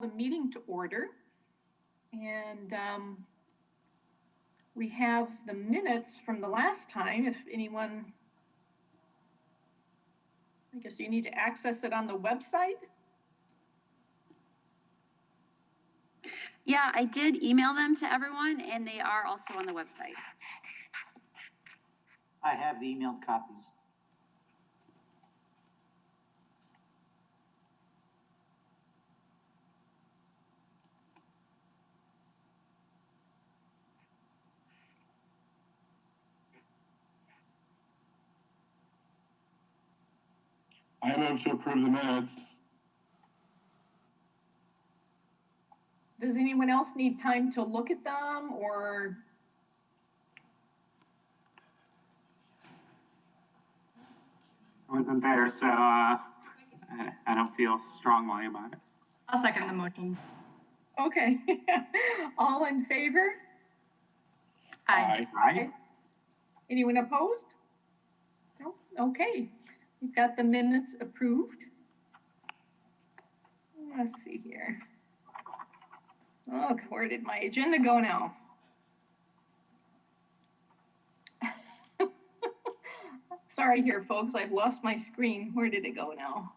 the meeting to order. And we have the minutes from the last time. If anyone, I guess you need to access it on the website. Yeah, I did email them to everyone, and they are also on the website. I have the emailed copies. I move to approve the minutes. Does anyone else need time to look at them, or? I wasn't there, so I don't feel strongly about it. I'll second the motion. Okay. All in favor? Aye. Aye. Anyone opposed? No? Okay. We've got the minutes approved. Let's see here. Oh, where did my agenda go now? Sorry here, folks. I've lost my screen. Where did it go now?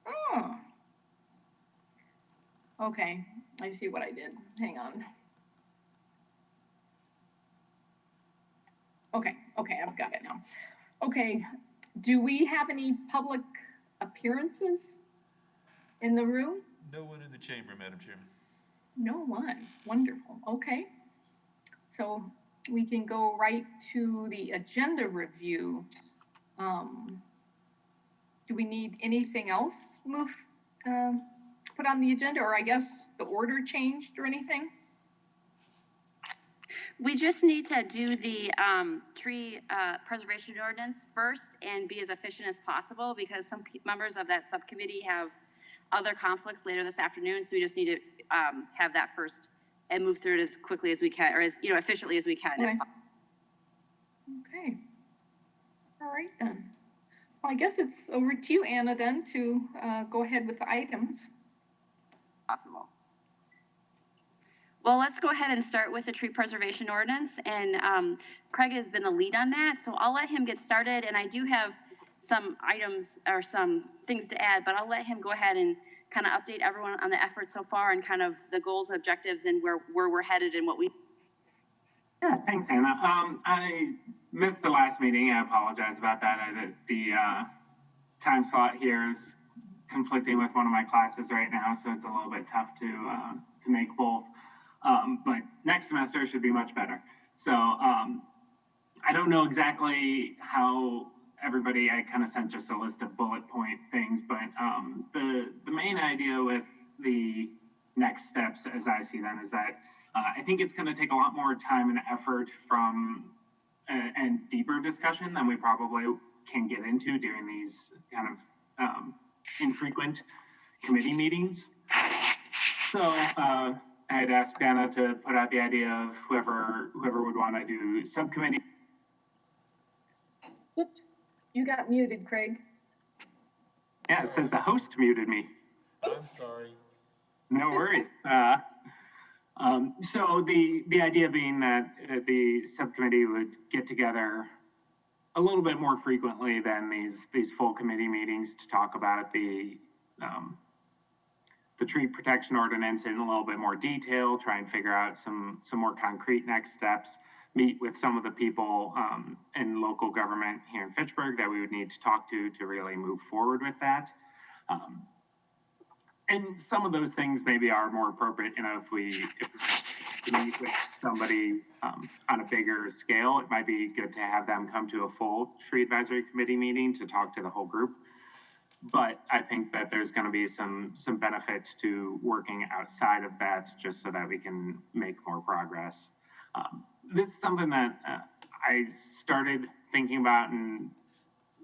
Oh. Okay. I see what I did. Hang on. Okay. Okay. I've got it now. Okay. Do we have any public appearances in the room? No one in the chamber, Madam Chairman. No one. Wonderful. Okay. So we can go right to the agenda review. Do we need anything else put on the agenda, or I guess the order changed or anything? We just need to do the tree preservation ordinance first and be as efficient as possible, because some members of that subcommittee have other conflicts later this afternoon. So we just need to have that first and move through it as quickly as we can, or as efficiently as we can. Okay. Okay. All right then. Well, I guess it's over to you, Anna, then, to go ahead with the items. Possible. Well, let's go ahead and start with the tree preservation ordinance, and Craig has been the lead on that, so I'll let him get started, and I do have some items or some things to add, but I'll let him go ahead and kind of update everyone on the effort so far and kind of the goals, objectives, and where we're headed and what we. Yeah, thanks, Anna. I missed the last meeting. I apologize about that. The time slot here is conflicting with one of my classes right now, so it's a little bit tough to make both. But next semester should be much better. So I don't know exactly how everybody, I kind of sent just a list of bullet point things, but the main idea with the next steps, as I see them, is that I think it's going to take a lot more time and effort from and deeper discussion than we probably can get into during these kind of infrequent committee meetings. So I had asked Anna to put out the idea of whoever would want to do subcommittee. Whoops, you got muted, Craig. Yeah, it says the host muted me. I'm sorry. No worries. So the idea being that the subcommittee would get together a little bit more frequently than these full committee meetings to talk about the tree protection ordinance in a little bit more detail, try and figure out some more concrete next steps, meet with some of the people in local government here in Fitchburg that we would need to talk to really move forward with that. And some of those things maybe are more appropriate, if we meet with somebody on a bigger scale, it might be good to have them come to a full tree advisory committee meeting to talk to the whole group. But I think that there's going to be some benefits to working outside of that, just so that we can make more progress. This is something that I started thinking about and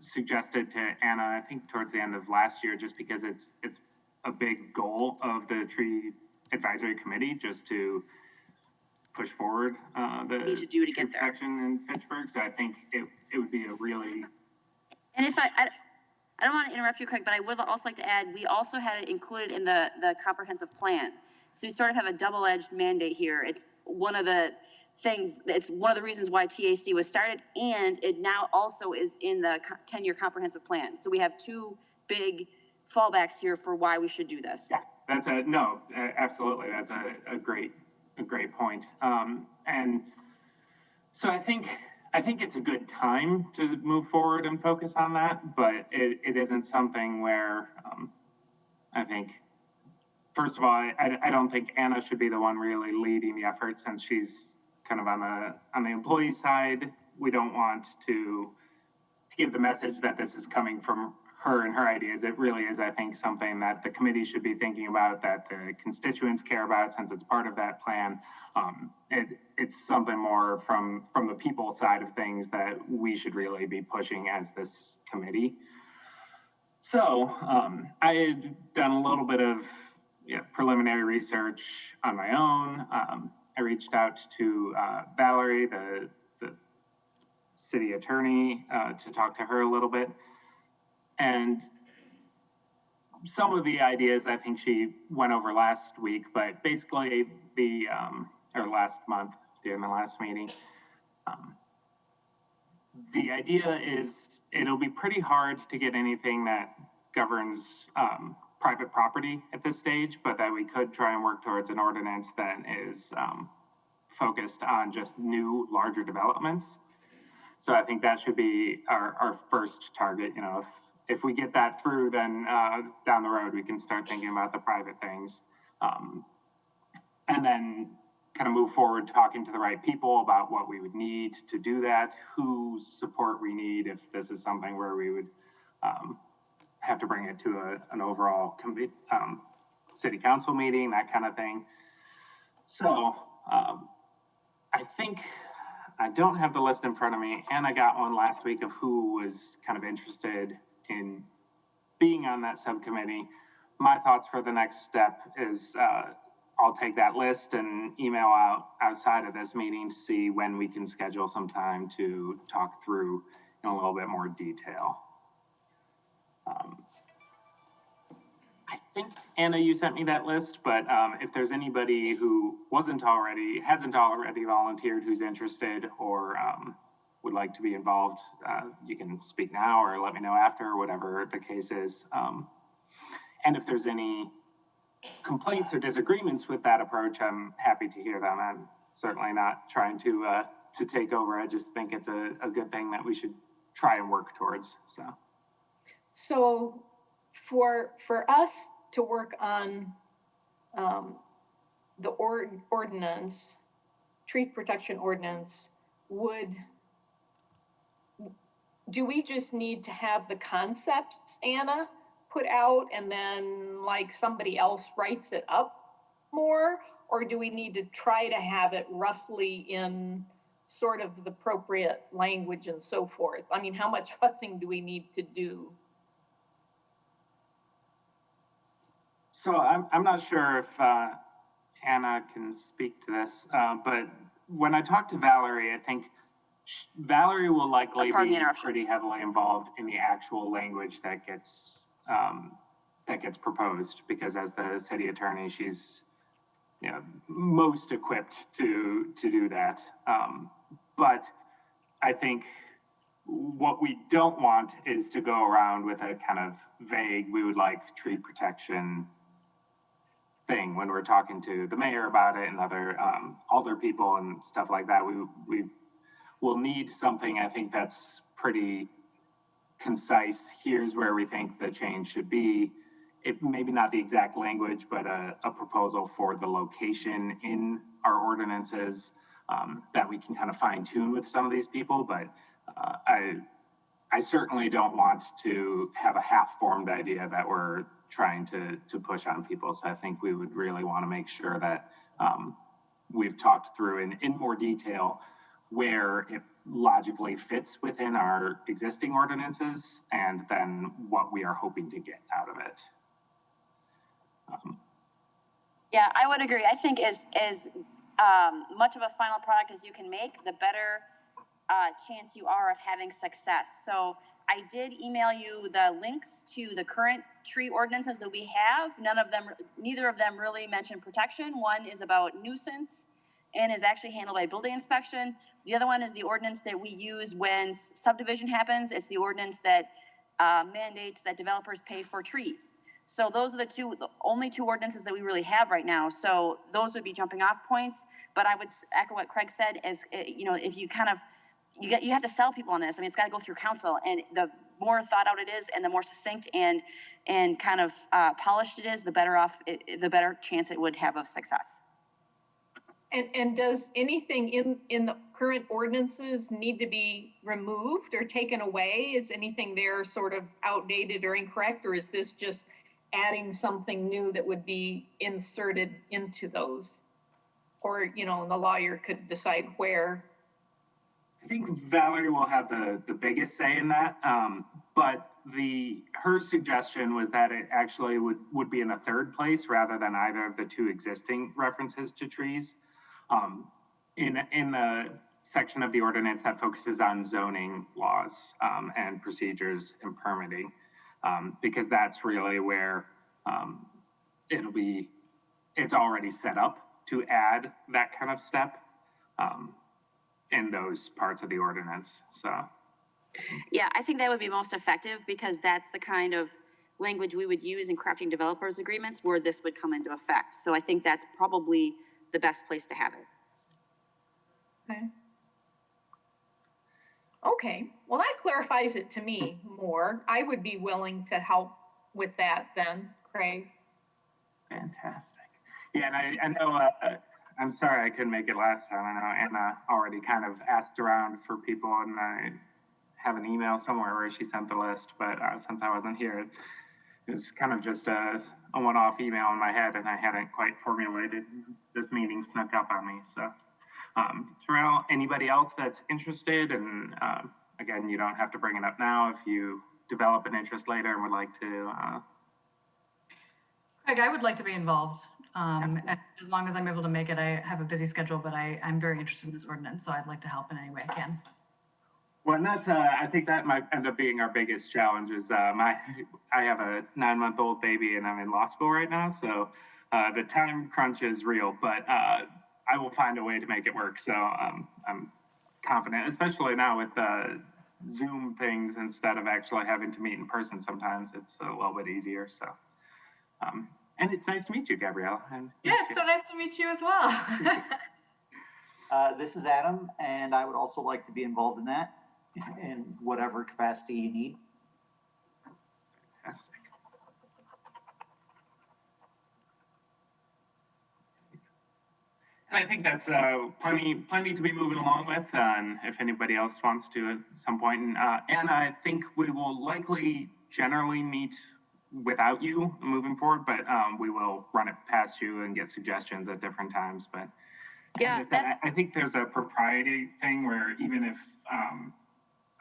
suggested to Anna, I think towards the end of last year, just because it's a big goal of the tree advisory committee, just to push forward the tree protection in Fitchburg. So I think it would be a really. And if I don't want to interrupt you, Craig, but I would also like to add, we also had it included in the comprehensive plan. So we sort of have a double-edged mandate here. It's one of the things, it's one of the reasons why TAC was started, and it now also is in the 10-year comprehensive plan. So we have two big fallbacks here for why we should do this. Yeah, absolutely. That's a great point. And so I think it's a good time to move forward and focus on that, but it isn't something where, I think, first of all, I don't think Anna should be the one really leading the effort, since she's kind of on the employee side. We don't want to give the message that this is coming from her and her ideas. It really is, I think, something that the committee should be thinking about, that the constituents care about, since it's part of that plan. It's something more from the people side of things that we should really be pushing as this committee. So I had done a little bit of preliminary research on my own. I reached out to Valerie, the city attorney, to talk to her a little bit. And some of the ideas I think she went over last week, but basically or last month during the last meeting, the idea is it'll be pretty hard to get anything that governs private property at this stage, but that we could try and work towards an ordinance that is focused on just new, larger developments. So I think that should be our first target. If we get that through, then down the road we can start thinking about the private things, and then kind of move forward talking to the right people about what we would need to do that, whose support we need if this is something where we would have to bring it to an overall city council meeting, that kind of thing. So I think, I don't have the list in front of me, and I got one last week of who was kind of interested in being on that subcommittee. My thoughts for the next step is I'll take that list and email out outside of this meeting to see when we can schedule some time to talk through in a little bit more detail. I think, Anna, you sent me that list, but if there's anybody who hasn't already volunteered, who's interested or would like to be involved, you can speak now or let me know after, or whatever the case is. And if there's any complaints or disagreements with that approach, I'm happy to hear them. I'm certainly not trying to take over. I just think it's a good thing that we should try and work towards. So for us to work on the ordinance, tree protection ordinance, do we just need to have the concepts, Anna, put out, and then like somebody else writes it up more? Or do we need to try to have it roughly in sort of the appropriate language and so forth? I mean, how much futzing do we need to do? So I'm not sure if Anna can speak to this, but when I talked to Valerie, I think Valerie will likely be pretty heavily involved in the actual language that gets proposed, because as the city attorney, she's most equipped to do that. But I think what we don't want is to go around with a kind of vague, we would like tree protection thing when we're talking to the mayor about it and other alder people and stuff like that. We will need something, I think, that's pretty concise. Here's where we think the change should be. It maybe not the exact language, but a proposal for the location in our ordinances that we can kind of fine tune with some of these people. But I certainly don't want to have a half-formed idea that we're trying to push on people. So I think we would really want to make sure that we've talked through in more detail where it logically fits within our existing ordinances, and then what we are hoping to get out of it. Yeah, I would agree. I think as much of a final product as you can make, the better chance you are of having success. So I did email you the links to the current tree ordinances that we have. Neither of them really mention protection. One is about nuisance and is actually handled by building inspection. The other one is the ordinance that we use when subdivision happens. It's the ordinance that mandates that developers pay for trees. So those are the only two ordinances that we really have right now. So those would be jumping off points. But I would echo what Craig said, as if you kind of, you have to sell people on this. I mean, it's got to go through council, and the more thought out it is, and the more succinct and kind of polished it is, the better chance it would have of success. And does anything in the current ordinances need to be removed or taken away? Is anything there sort of outdated or incorrect, or is this just adding something new that would be inserted into those? Or, the lawyer could decide where. I think Valerie will have the biggest say in that, but her suggestion was that it actually would be in the third place rather than either of the two existing references to trees. In the section of the ordinance that focuses on zoning laws and procedures and permitting, because that's really where it's already set up to add that kind of step in those parts of the ordinance. So yeah, I think that would be most effective, because that's the kind of language we would use in crafting developers agreements where this would come into effect. So I think that's probably the best place to have it. Okay, well, that clarifies it to me more. I would be willing to help with that then, Craig. fantastic. Yeah, and I know, I'm sorry I couldn't make it last time. I know Anna already kind of asked around for people, and I have an email somewhere where she sent the list, but since I wasn't here, it was kind of just a one-off email in my head, and I hadn't quite formulated. This meeting snuck up on me. So, Terrell, anybody else that's interested? And again, you don't have to bring it up now if you develop an interest later and would like to. Craig, I would like to be involved. Absolutely. As long as I'm able to make it. I have a busy schedule, but I'm very interested in this ordinance, so I'd like to help in any way I can. Well, and that's, I think that might end up being our biggest challenge is I have a 9-month-old baby and I'm in law school right now. So the time crunch is real, but I will find a way to make it work. So I'm confident, especially now with Zoom things instead of actually having to meet in person. Sometimes it's a little bit easier. So, and it's nice to meet you, Gabrielle. Yeah, it's so nice to meet you as well. This is Adam, and I would also like to be involved in that in whatever capacity you need. Fantastic. And I think that's plenty to be moving along with. If anybody else wants to at some point, and I think we will likely generally meet without you moving forward, but we will run it past you and get suggestions at different times. But Yeah, I think there's a propriety thing where even if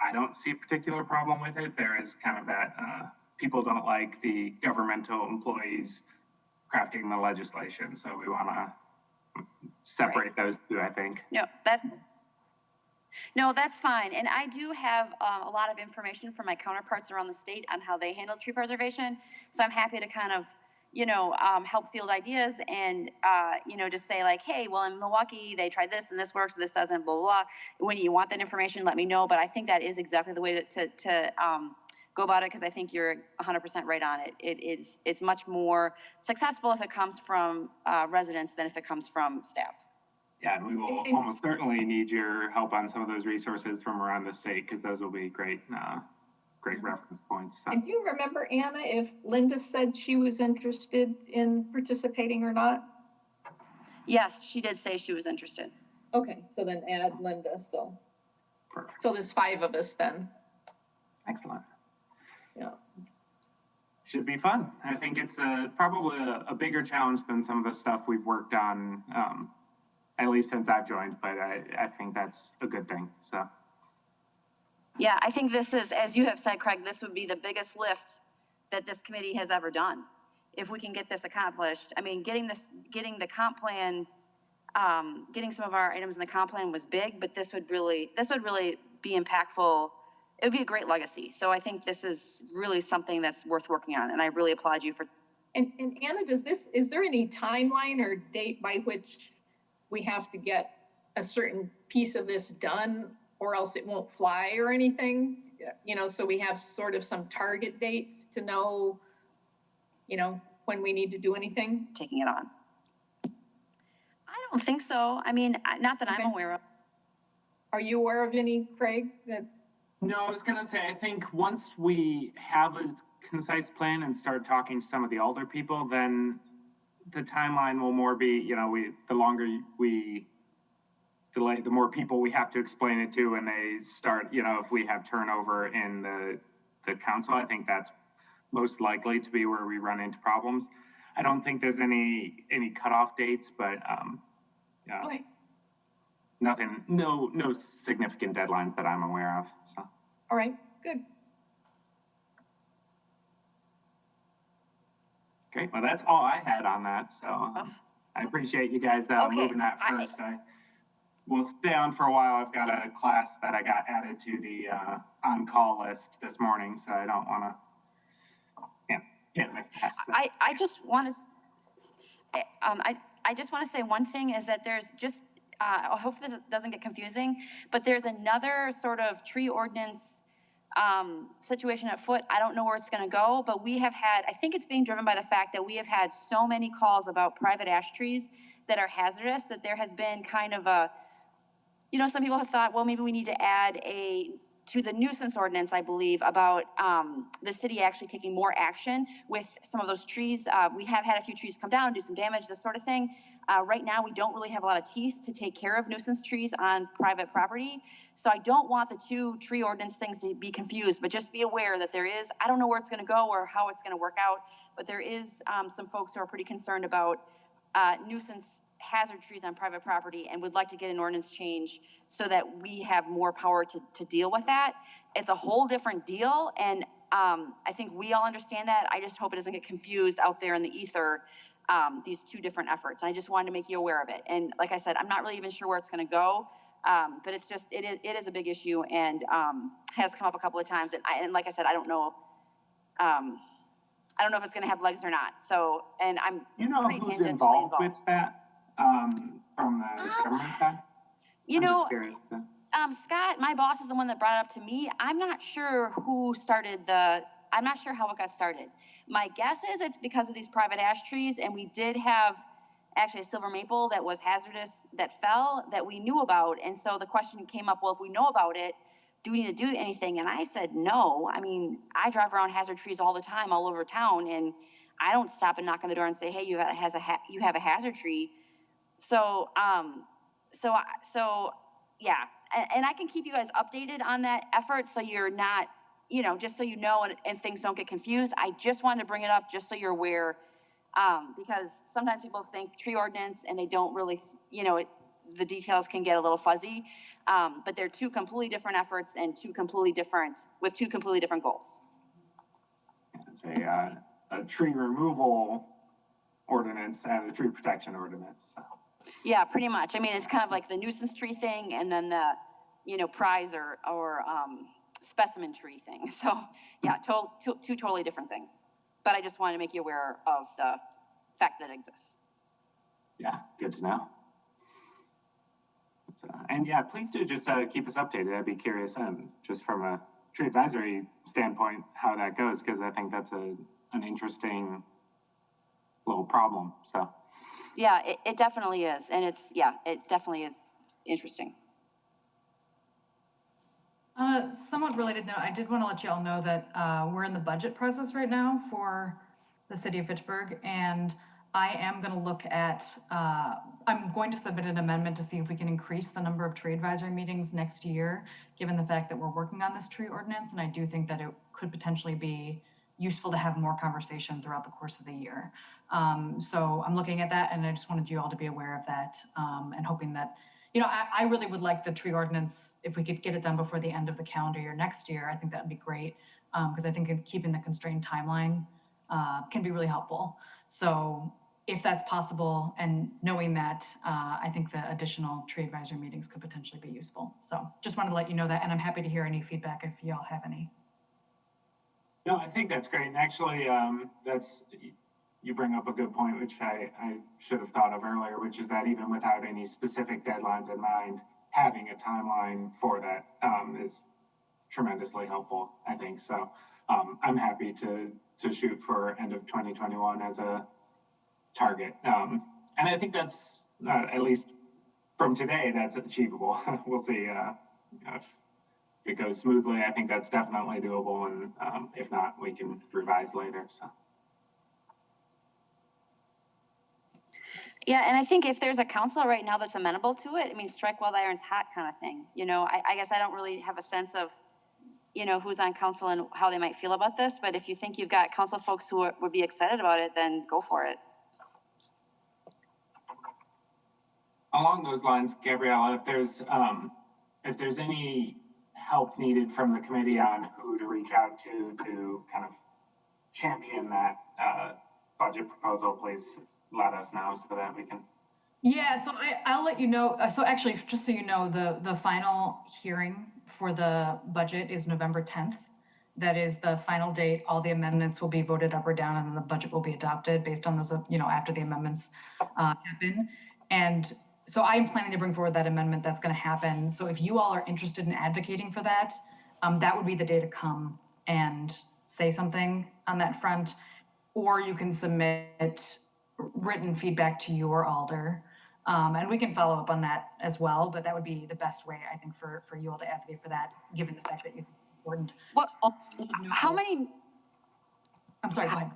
I don't see a particular problem with it, there is kind of that people don't like the governmental employees crafting the legislation. So we want to separate those two, I think. No, that's fine. And I do have a lot of information from my counterparts around the state on how they handle tree preservation. So I'm happy to kind of, help field ideas and, just say like, hey, well, in Milwaukee, they tried this and this works, this doesn't, blah, blah, blah. When you want that information, let me know. But I think that is exactly the way to go about it, because I think you're 100% right on it. It's much more successful if it comes from residents than if it comes from staff. Yeah, and we will almost certainly need your help on some of those resources from around the state, because those will be great reference points. So. And do you remember, Anna, if Linda said she was interested in participating or not? Yes, she did say she was interested. Okay, so then add Linda. So, Perfect. So there's 5 of us then. Excellent. Yeah. Should be fun. I think it's probably a bigger challenge than some of the stuff we've worked on, at least since I've joined, but I think that's a good thing. So. Yeah, I think this is, as you have said, Craig, this would be the biggest lift that this committee has ever done. If we can get this accomplished, I mean, getting the comp plan, getting some of our items in the comp plan was big, but this would really be impactful it would be a great legacy. So I think this is really something that's worth working on, and I really applaud you for. And Anna, is there any timeline or date by which we have to get a certain piece of this done, or else it won't fly or anything? You know, so we have sort of some target dates to know, you know, when we need to do anything? Taking it on. I don't think so. I mean, not that Okay. I'm aware of. Are you aware of any, Craig, that? No, I was gonna say, I think once we have a concise plan and start talking to some of the older people, then the timeline will more be, you know, the longer we delay, the more people we have to explain it to, and they start, you know, if we have turnover in the council, I think that's most likely to be where we run into problems. I don't think there's any cutoff dates, but yeah, Okay. nothing, no significant deadlines that I'm aware of. So. All right, good. Great. Well, that's all I had on that. So I appreciate you guys Okay, moving that first. I will stay on for a while. I've got a class that I got added to the on-call list this morning, so I don't want to can't miss that. I just want to, I just want to say one thing is that there's just, I hope this doesn't get confusing, but there's another sort of tree ordinance situation at foot. I don't know where it's going to go, but we have had, I think it's being driven by the fact that we have had so many calls about private ash trees that are hazardous that there has been kind of a, you know, some people have thought, well, maybe we need to add to the nuisance ordinance, I believe, about the city actually taking more action with some of those trees. We have had a few trees come down, do some damage, this sort of thing. Right now, we don't really have a lot of teeth to take care of nuisance trees on private property. So I don't want the two tree ordinance things to be confused, but just be aware that there is, I don't know where it's gonna go or how it's gonna work out, but there is some folks who are pretty concerned about nuisance hazard trees on private property and would like to get an ordinance change so that we have more power to deal with that. It's a whole different deal, and I think we all understand that. I just hope it doesn't get confused out there in the ether, these two different efforts. I just wanted to make you aware of it. And like I said, I'm not really even sure where it's gonna go, but it's just, it is a big issue and has come up a couple of times. And like I said, I don't know if it's gonna have legs or not. So, and I'm You know pretty who's tangentially involved with that from the government side? You I'm know, just curious to... Scott, my boss is the one that brought it up to me. I'm not sure who started I'm not sure how it got started. My guess is it's because of these private ash trees, and we did have actually a silver maple that was hazardous that fell that we knew about. And so the question came up, well, if we know about it, do we need to do anything? And I said, no. I mean, I drive around hazard trees all the time, all over town, and I don't stop and knock on the door and say, hey, you have a hazard tree. So, yeah, and I can keep you guys updated on that effort so you're not, you know, just so you know and things don't get confused. I just wanted to bring it up just so you're aware, because sometimes people think tree ordinance and they don't really, you know, the details can get a little fuzzy, but they're two completely different efforts and two completely different goals. It's a tree removal ordinance and a tree protection ordinance. So. Yeah, pretty much. I mean, it's kind of like the nuisance tree thing and then the, you know, prize or specimen tree thing. So yeah, two totally different things. But I just wanted to make you aware of the fact that it exists. Yeah, good to know. And yeah, please do just keep us updated. I'd be curious, just from a tree advisory standpoint, how that goes, because I think that's an interesting little problem. So. Yeah, it definitely is. And it definitely is interesting. On a somewhat related note, I did want to let you all know that we're in the budget process right now for the city of Fitchburg, and I am going to look at, I'm going to submit an amendment to see if we can increase the number of tree advisory meetings next year, given the fact that we're working on this tree ordinance, and I do think that it could potentially be useful to have more conversation throughout the course of the year. So I'm looking at that, and I just wanted you all to be aware of that, and hoping that, you know, I really would like the tree ordinance, if we could get it done before the end of the calendar year next year, I think that would be great, because I think keeping the constrained timeline can be really helpful. So if that's possible, and knowing that, I think the additional tree advisory meetings could potentially be useful. So just wanted to let you know that, and I'm happy to hear any feedback if y'all have any. No, I think that's great. And actually, you bring up a good point, which I should have thought of earlier, which is that even without any specific deadlines in mind, having a timeline for that is tremendously helpful, I think. So I'm happy to shoot for end of 2021 as a target. And I think that's, at least from today, that's achievable. We'll see if it goes smoothly. I think that's definitely doable. And if not, we can revise later. So. Yeah, and I think if there's a council right now that's amenable to it, I mean, strike while the iron's hot kind of thing. You know, I guess I don't really have a sense of, you know, who's on council and how they might feel about this, but if you think you've got council folks who would be excited about it, then go for it. Along those lines, Gabriella, if there's any help needed from the committee on who to reach out to kind of champion that budget proposal, please let us know so that we can. Yeah, so I'll let you know. So actually, just so you know, the final hearing for the budget is November 10th. That is the final date. All the amendments will be voted up or down, and then the budget will be adopted based on those, you know, after the amendments happen. And so I am planning to bring forward that amendment that's going to happen. So if you all are interested in advocating for that, that would be the day to come and say something on that front, or you can submit written feedback to your alder. And we can follow up on that as well, but that would be the best way, I think, for you all to advocate for that, given the fact that you think it's important. What, how many, I'm sorry, go ahead.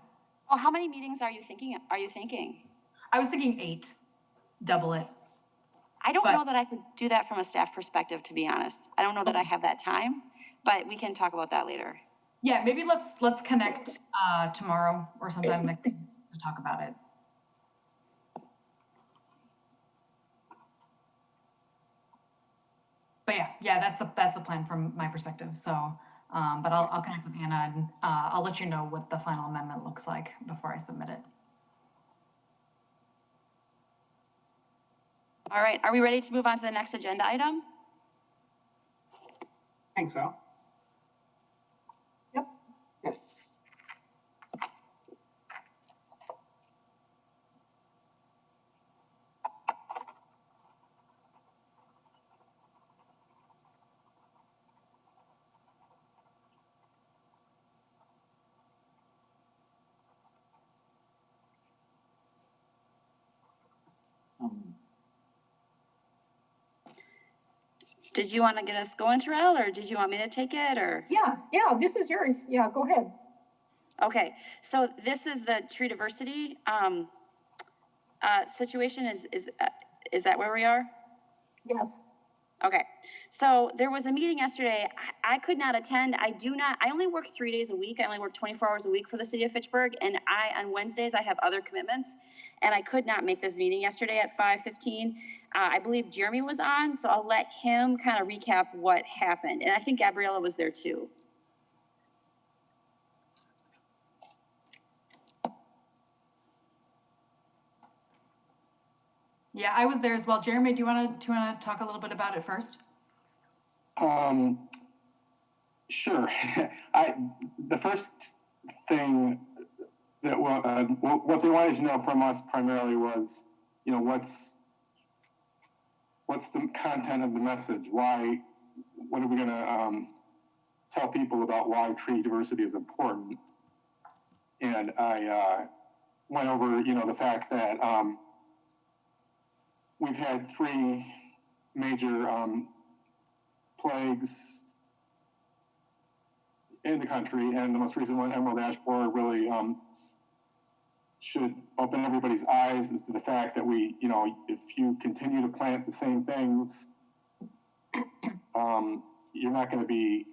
oh, how many meetings are you thinking? I was thinking 8, double it. I don't know that I could do that from a staff perspective, to be honest. I don't know that I have that time, but we can talk about that later. Yeah, maybe let's connect tomorrow or sometime next week to talk about it. But yeah, that's the plan from my perspective. So, but I'll connect with Anna and I'll let you know what the final amendment looks like before I submit it. All right, are we ready to move on to the next agenda item? I think so. Yep. Yes. Did you want to get us going, Terrell, or did you want me to take it, or? Yeah, this is yours. Yeah, go ahead. Okay, so this is the tree diversity situation. Is that where we are? Yes. Okay, so there was a meeting yesterday. I could not attend. I only work 3 days a week. I only work 24 hours a week for the city of Fitchburg. And on Wednesdays, I have other commitments. And I could not make this meeting yesterday at 5:15. I believe Jeremy was on, so I'll let him kind of recap what happened. And I think Gabriella was there too. Yeah, I was there as well. Jeremy, do you want to talk a little bit about it first? Sure. The first thing that what they wanted to know from us primarily was, you know, what's the content of the message? What are we going to tell people about why tree diversity is important? And I went over, you know, the fact that we've had 3 major plagues in the country, and the most recent one, emerald ash borer, really should open everybody's eyes as to the fact that you know, if you continue to plant the same things, you're not going to be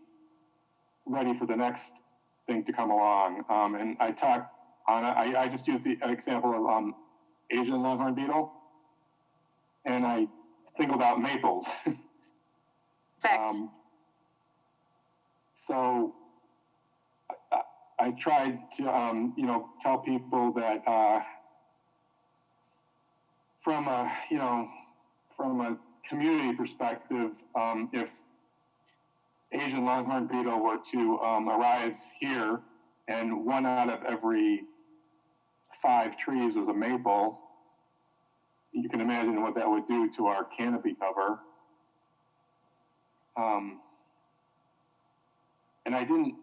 ready for the next thing to come along. And I talked on, I just used the example of Asian longhorn beetle, and I singled out maples. Fact. So I tried to, you know, tell people that from a, from a community perspective, if Asian longhorn beetle were to arrive here and 1 out of every 5 trees is a maple, you can imagine what that would do to our canopy cover. And I didn't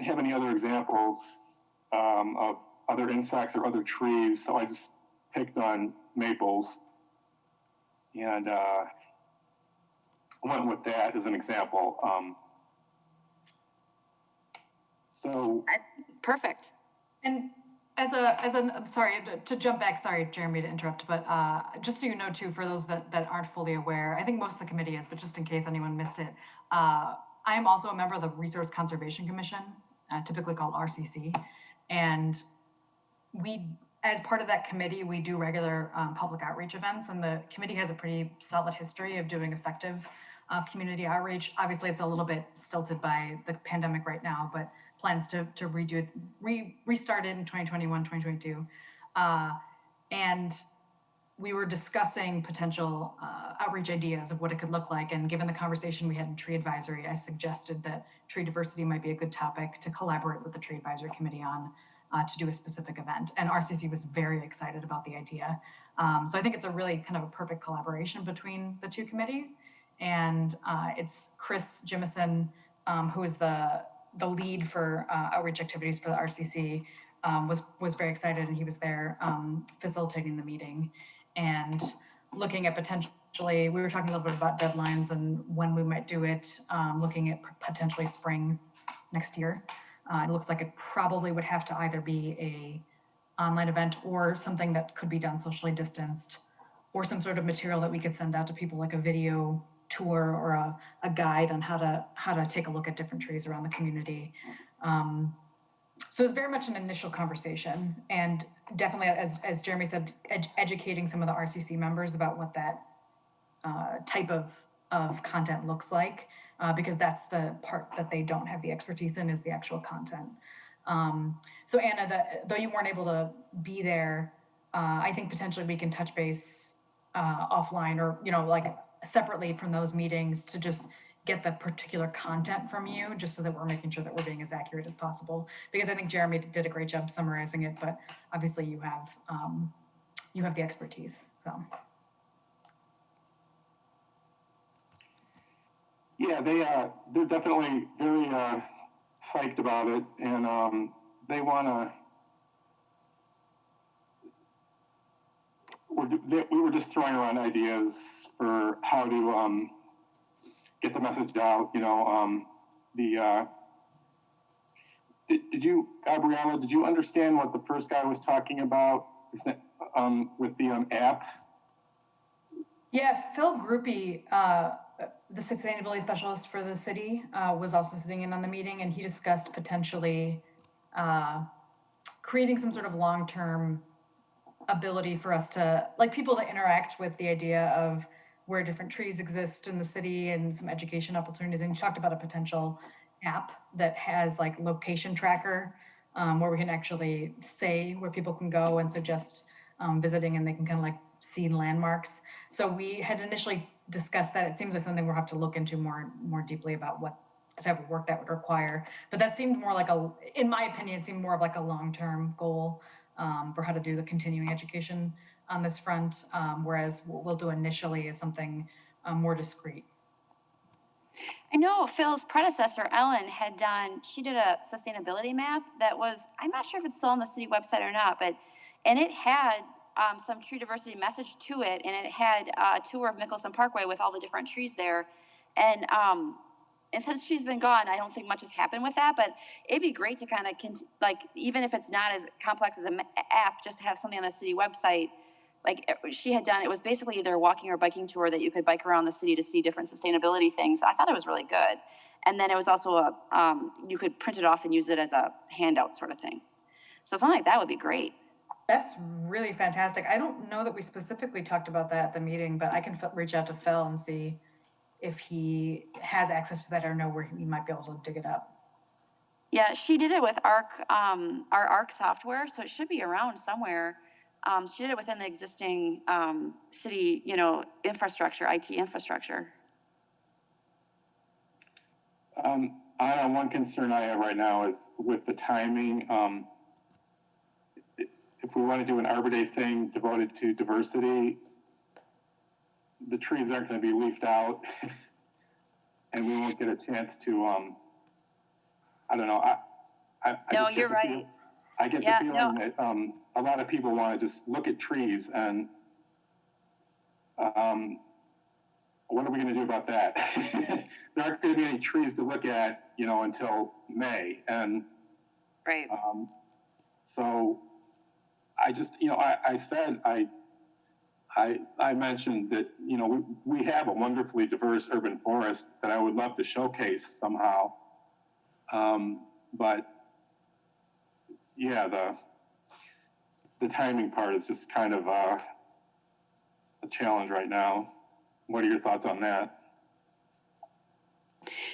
have any other examples of other insects or other trees, so I just picked on maples and went with that as an example. Perfect. And sorry, to jump back, sorry, Jeremy, to interrupt, but just so you know too, for those that aren't fully aware, I think most of the committee is, but just in case anyone missed it, I am also a member of the Resource Conservation Commission, typically called RCC. And as part of that committee, we do regular public outreach events, and the committee has a pretty solid history of doing effective community outreach. Obviously, it's a little bit stilted by the pandemic right now, but plans to restart it in 2021, 2022. And we were discussing potential outreach ideas of what it could look like. And given the conversation we had in tree advisory, I suggested that tree diversity might be a good topic to collaborate with the tree advisory committee on to do a specific event. And RCC was very excited about the idea. So I think it's a really kind of a perfect collaboration between the two committees. And it's Chris Jimison, who is the lead for outreach activities for the RCC, was very excited, and he was there facilitating the meeting and looking at potentially, we were talking a little bit about deadlines and when we might do it, looking at potentially spring next year. It looks like it probably would have to either be a online event or something that could be done socially distanced, or some sort of material that we could send out to people, like a video tour or a guide on how to take a look at different trees around the community. So it's very much an initial conversation, and definitely, as Jeremy said, educating some of the RCC members about what that type of content looks like, because that's the part that they don't have the expertise in, is the actual content. So Anna, though you weren't able to be there, I think potentially we can touch base offline, or like separately from those meetings, to just get the particular content from you, just so that we're making sure that we're being as accurate as possible. Because I think Jeremy did a great job summarizing it, but obviously you have the expertise. So. Yeah, they're definitely very psyched about it, and they want to. We were just throwing around ideas for how to get the message out. Did you, Gabriella? Did you understand what the first guy was talking about with the app? Yeah, Phil Groupie, the sustainability specialist for the city, was also sitting in on the meeting, and he discussed potentially creating some sort of long-term ability for us to, like, people to interact with the idea of where different trees exist in the city and some education opportunities. And he talked about a potential app that has like location tracker, where we can actually say where people can go and suggest visiting, and they can kind of like see landmarks. So we had initially discussed that. It seems like something we'll have to look into more deeply about what the type of work that would require. But that seemed more like in my opinion, it seemed more of like a long-term goal for how to do the continuing education on this front, whereas what we'll do initially is something more discreet. I know Phil's predecessor, Ellen, she did a sustainability map that was, I'm not sure if it's still on the city website or not, and it had some tree diversity message to it, and it had a tour of Mickelson Parkway with all the different trees there. And since she's been gone, I don't think much has happened with that, but it'd be great to kind of, even if it's not as complex as an app, just to have something on the city website. Like she had done, it was basically either a walking or biking tour that you could bike around the city to see different sustainability things. I thought it was really good. And then it was also you could print it off and use it as a handout sort of thing. So something like that would be great. That's really fantastic. I don't know that we specifically talked about that at the meeting, but I can reach out to Phil and see if he has access to that or know where he might be able to dig it up. Yeah, she did it with our ARC software, so it should be around somewhere. She did it within the existing, city, infrastructure, IT infrastructure. Anna, one concern I have right now is with the timing. If we want to do an Arbor Day thing devoted to diversity, the trees aren't going to be leafed out, and we won't get a chance to. I don't know. I No, just get you're the right. I get Yeah, the feeling that a lot of people want to just look at trees, and what are we going to do about that? There aren't going to be any trees to look at, until May, and Right. so I just, I mentioned that, we have a wonderfully diverse urban forest that I would love to showcase somehow. But yeah, the timing part is just kind of a challenge right now. What are your thoughts on that?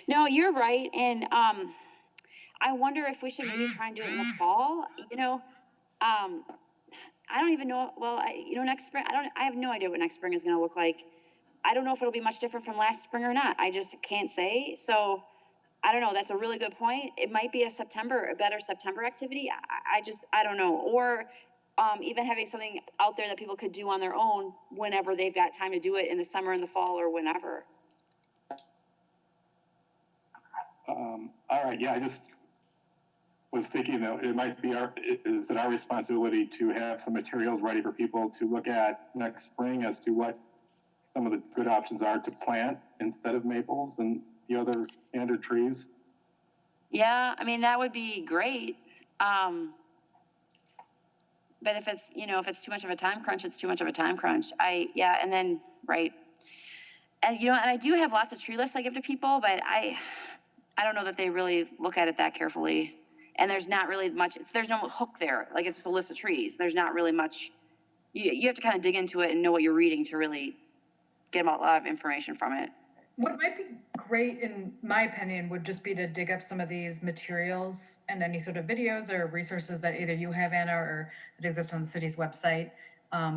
No, you're right. And I wonder if we should maybe try and do it in the fall. I don't even know. Well, next spring, I have no idea what next spring is going to look like. I don't know if it'll be much different from last spring or not. I just can't say. So I don't know. That's a really good point. It might be a better September activity. I don't know. Or even having something out there that people could do on their own whenever they've got time to do it in the summer, in the fall, or whenever. All right. Yeah, I just was thinking that it might be is it our responsibility to have some materials ready for people to look at next spring as to what some of the good options are to plant instead of maples and the other standard trees? Yeah, I mean, that would be great. But if it's, if it's too much of a time crunch, it's too much of a time crunch. And then, right. And, and I do have lots of tree lists I give to people, but I don't know that they really look at it that carefully. And there's not really much, there's no hook there. Like, it's just a list of trees. There's not really much, you have to kind of dig into it and know what you're reading to really get a lot of information from it. What might be great, in my opinion, would just be to dig up some of these materials and any sort of videos or resources that either you have, Anna, or that exist on the city's website,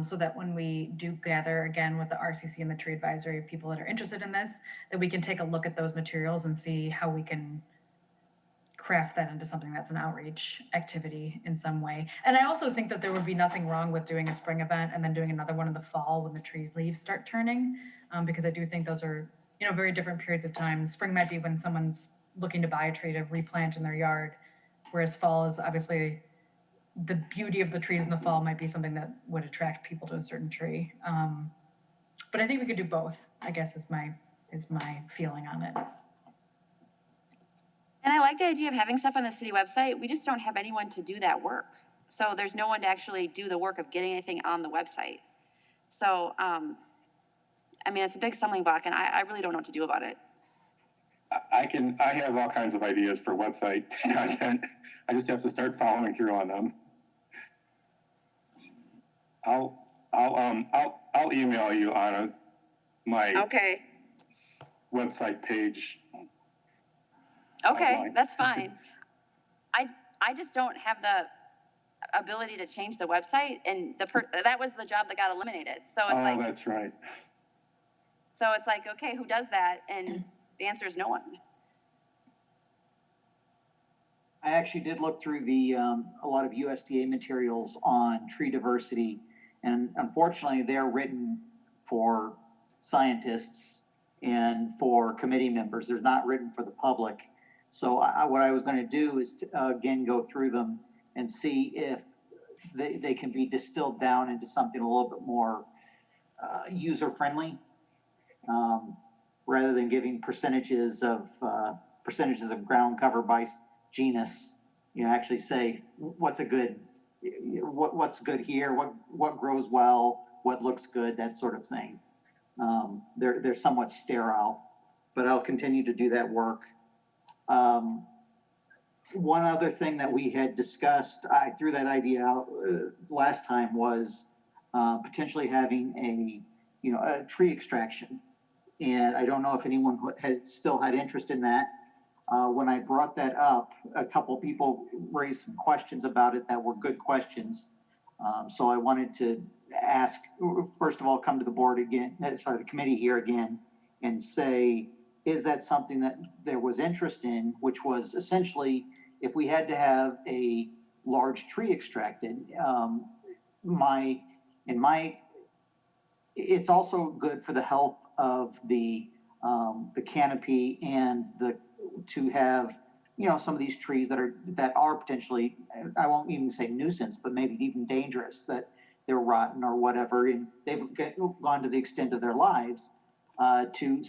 so that when we do gather again with the RCC and the tree advisory, people that are interested in this, that we can take a look at those materials and see how we can craft that into something that's an outreach activity in some way. And I also think that there would be nothing wrong with doing a spring event and then doing another one in the fall when the tree leaves start turning, because I do think those are, very different periods of time. Spring might be when someone's looking to buy a tree to replant in their yard, whereas fall is obviously the beauty of the trees in the fall might be something that would attract people to a certain tree. But I think we could do both, I guess, is my feeling on it. And I like the idea of having stuff on the city website. We just don't have anyone to do that work. So there's no one to actually do the work of getting anything on the website. So, it's a big stumbling block, and I really don't know what to do about it. I have all kinds of ideas for website content. I just have to start following through on them. I'll email you on my website page. Okay, outline. That's fine. I just don't have the ability to change the website, and that was the job that got eliminated. So it's That's right. So it's like, okay, who does that? And the answer is no one. I actually did look through a lot of USDA materials on tree diversity, and unfortunately they're written for scientists and for committee members. They're not written for the public. So what I was going to do is to, again, go through them and see if they can be distilled down into something a little bit more user-friendly, rather than giving percentages of ground cover by genus. Actually say what's good here, what grows well, what looks good, that sort of thing. They're somewhat sterile, but I'll continue to do that work. One other thing that we had discussed, I threw that idea out last time, was potentially having a tree extraction. And I don't know if anyone still had interest in that. When I brought that up, a couple people raised some questions about it that were good questions. So I wanted to ask, first of all, come to the board again, the committee here again, and say, is that something that there was interest in, which was essentially, if we had to have a large tree extracted, it's also good for the health of the canopy and to have, some of these trees that are potentially, I won't even say nuisance, but maybe even dangerous, that they're rotten or whatever, and they've gone to the extent of their lives, to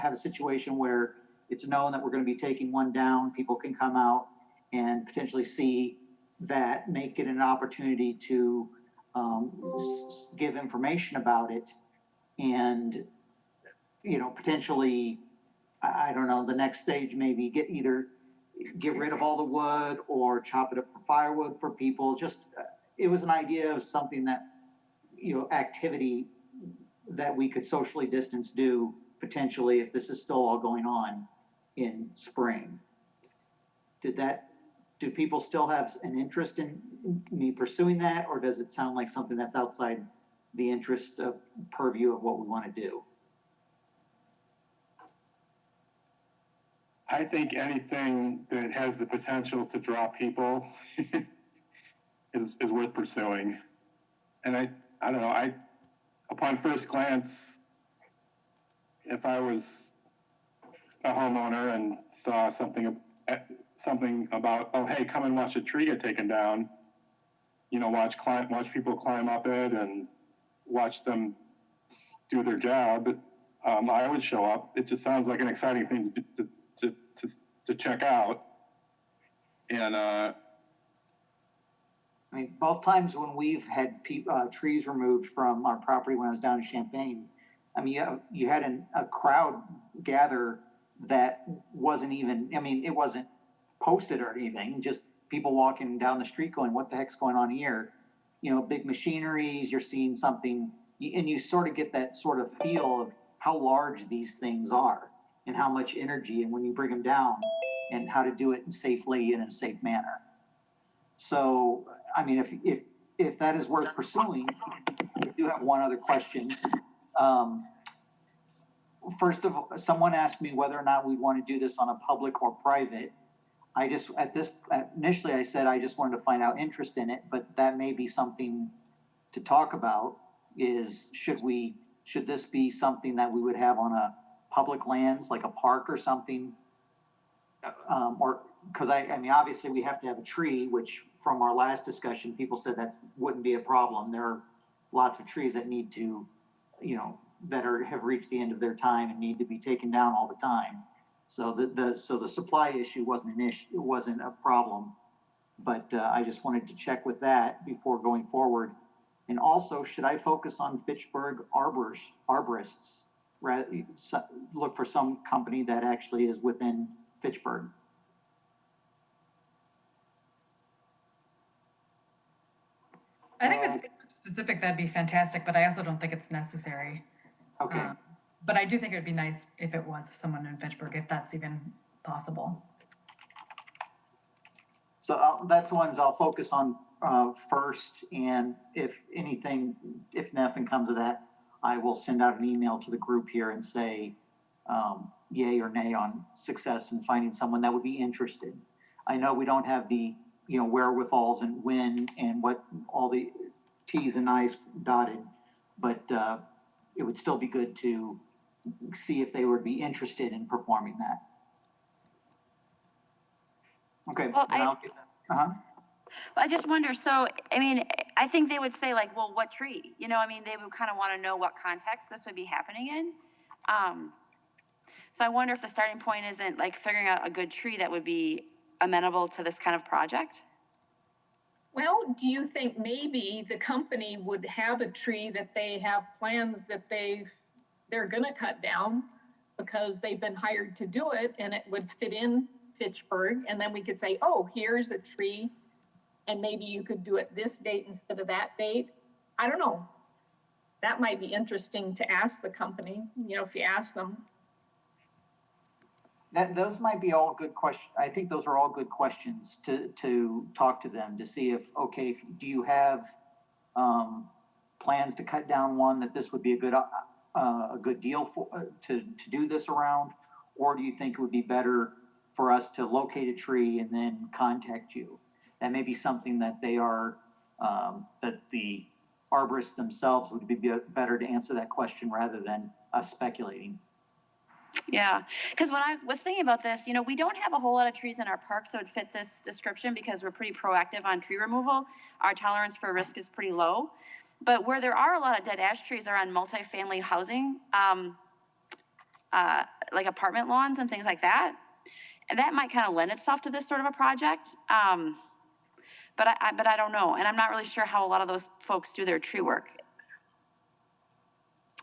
have a situation where it's known that we're going to be taking one down, people can come out and potentially see that, make it an opportunity to give information about it, and potentially, I don't know, the next stage maybe get rid of all the wood or chop it up for firewood for people. Just it was an idea of something that activity that we could socially distance do potentially if this is still all going on in spring. Do people still have an interest in me pursuing that, or does it sound like something that's outside the interest of purview of what we want to do? I think anything that has the potential to draw people is worth pursuing. And I don't know, upon first glance, if I was a homeowner and saw something about, oh, hey, come and watch a tree get taken down, watch people climb up it and watch them do their job, I would show up. It just sounds like an exciting thing to check out. And I mean, both times when we've had trees removed from our property when I was down in Champaign, I mean, you had a crowd gather that wasn't even, it wasn't posted or anything, just people walking down the street going, what the heck's going on here? Big machineries, you're seeing something, and you sort of get that sort of feel of how large these things are and how much energy, and when you bring them down, and how to do it safely in a safe manner. So, I mean, if that is worth pursuing, I do have one other question. First of all, someone asked me whether or not we want to do this on a public or private. Initially I said I just wanted to find out interest in it, but that may be something to talk about, is should this be something that we would have on a public lands, like a park or something? Or, because I mean, obviously we have to have a tree, which from our last discussion, people said that wouldn't be a problem. There are lots of trees that need to, that have reached the end of their time and need to be taken down all the time. So the supply issue wasn't an issue, it wasn't a problem. But I just wanted to check with that before going forward. And also, should I focus on Fitchburg arborists, rather look for some company that actually is within Fitchburg? I think it's specific, that'd be fantastic, but I also don't think it's necessary. Okay. But I do think it'd be nice if it was someone in Fitchburg, if that's even possible. So that's the ones I'll focus on first, and if nothing comes of that, I will send out an email to the group here and say yay or nay on success in finding someone that would be interested. I know we don't have the wherewithals and when and what all the T's and I's dotted, but it would still be good to see if they would be interested in performing that. Okay. Well, Uh-huh. I just wonder, so, I mean, I think they would say like, well, what tree? They would kind of want to know what context this would be happening in. So I wonder if the starting point isn't like figuring out a good tree that would be amenable to this kind of project. Well, do you think maybe the company would have a tree that they have plans that they're gonna cut down because they've been hired to do it, and it would fit in Fitchburg, and then we could say, oh, here's a tree, and maybe you could do it this date instead of that date. I don't know. That might be interesting to ask the company, if you ask them. Those might be all good questions. I think those are all good questions to talk to them to see if, okay, do you have plans to cut down one that this would be a good deal for to do this around, or do you think it would be better for us to locate a tree and then contact you? That may be something that they are that the arborists themselves would be better to answer that question rather than us speculating. Yeah, because when I was thinking about this, you know, we don't have a whole lot of trees in our parks that would fit this description because we're pretty proactive on tree removal. Our tolerance for risk is pretty low. But where there are a lot of dead ash trees are on multifamily housing, like apartment lawns and things like that. And that might kind of lend itself to this sort of a project. But I don't know. And I'm not really sure how a lot of those folks do their tree work.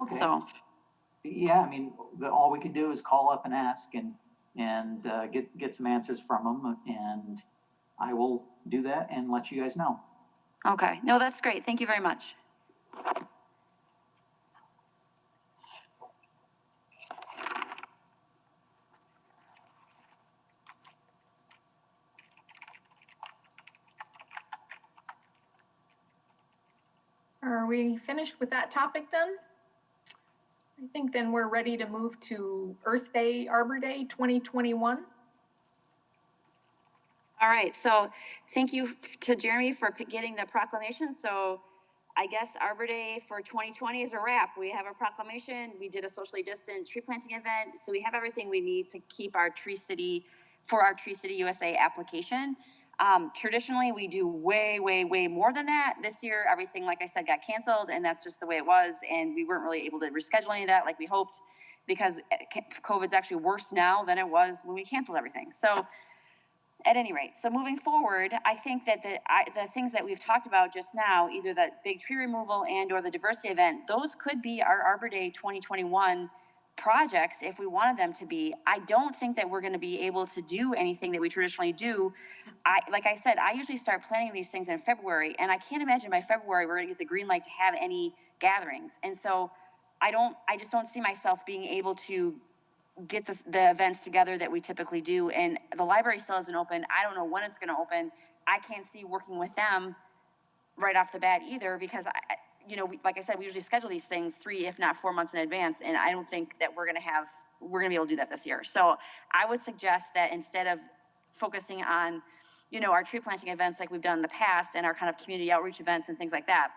Okay. So. Yeah, I mean, all we can do is call up and ask and get some answers from them, and I will do that and let you guys know. Okay. No, that's great. Thank you very much. Are we finished with that topic then? I think then we're ready to move to Earth Day, Arbor Day 2021. All right. So thank you to Jeremy for getting the proclamation. So I guess Arbor Day for 2020 is a wrap. We have a proclamation. We did a socially distant tree planting event. So we have everything we need to keep our Tree City for our Tree City USA application. Traditionally, we do way more than that. This year, everything, like I said, got canceled, and that's just the way it was. And we weren't really able to reschedule any of that like we hoped because COVID's actually worse now than it was when we canceled everything. So at any rate, so moving forward, I think that the things that we've talked about just now, either that big tree removal and or the diversity event, those could be our Arbor Day 2021 projects if we wanted them to be. I don't think that we're going to be able to do anything that we traditionally do. Like I said, I usually start planning these things in February, and I can't imagine by February we're going to get the green light to have any gatherings. And so I just don't see myself being able to get the events together that we typically do. And the library still isn't open. I don't know when it's going to open. I can't see working with them right off the bat either, because like I said, we usually schedule these things 3, if not 4 months in advance. And I don't think that we're going to be able to do that this year. So I would suggest that instead of focusing on, our tree planting events like we've done in the past and our kind of community outreach events and things like that,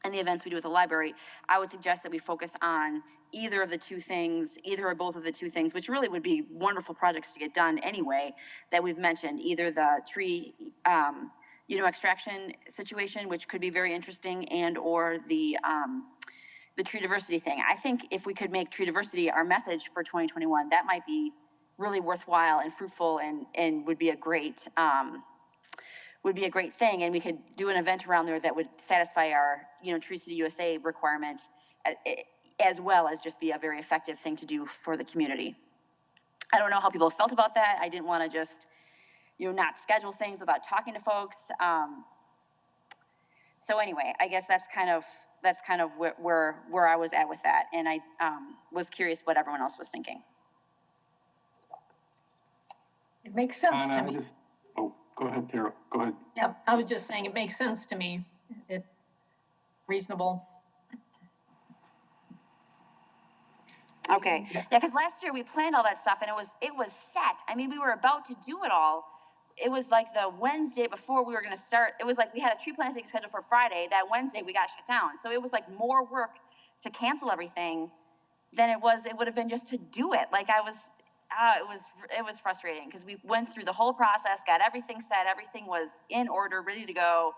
and the events we do with the library, I would suggest that we focus on either of the two things, either or both of the two things, which really would be wonderful projects to get done anyway, that we've mentioned, either the tree, extraction situation, which could be very interesting, and or the tree diversity thing. I think if we could make tree diversity our message for 2021, that might be really worthwhile and fruitful and would be a great thing. And we could do an event around there that would satisfy our, Tree City USA requirement, as well as just be a very effective thing to do for the community. I don't know how people felt about that. I didn't want to just, not schedule things without talking to folks. So anyway, I guess that's kind of where I was at with that. And I was curious what everyone else was thinking. It makes sense to me. Go ahead, Tara. Go ahead. Yeah, I was just saying it makes sense to me. It reasonable. Okay. Yeah, because last year we planned all that stuff and it was set. I mean, we were about to do it all. It was like the Wednesday before we were going to start. It was like we had a tree planting scheduled for Friday. That Wednesday we got shut down. So it was like more work to cancel everything than it would have been just to do it. Like it was frustrating because we went through the whole process, got everything set, everything was in order, ready to go.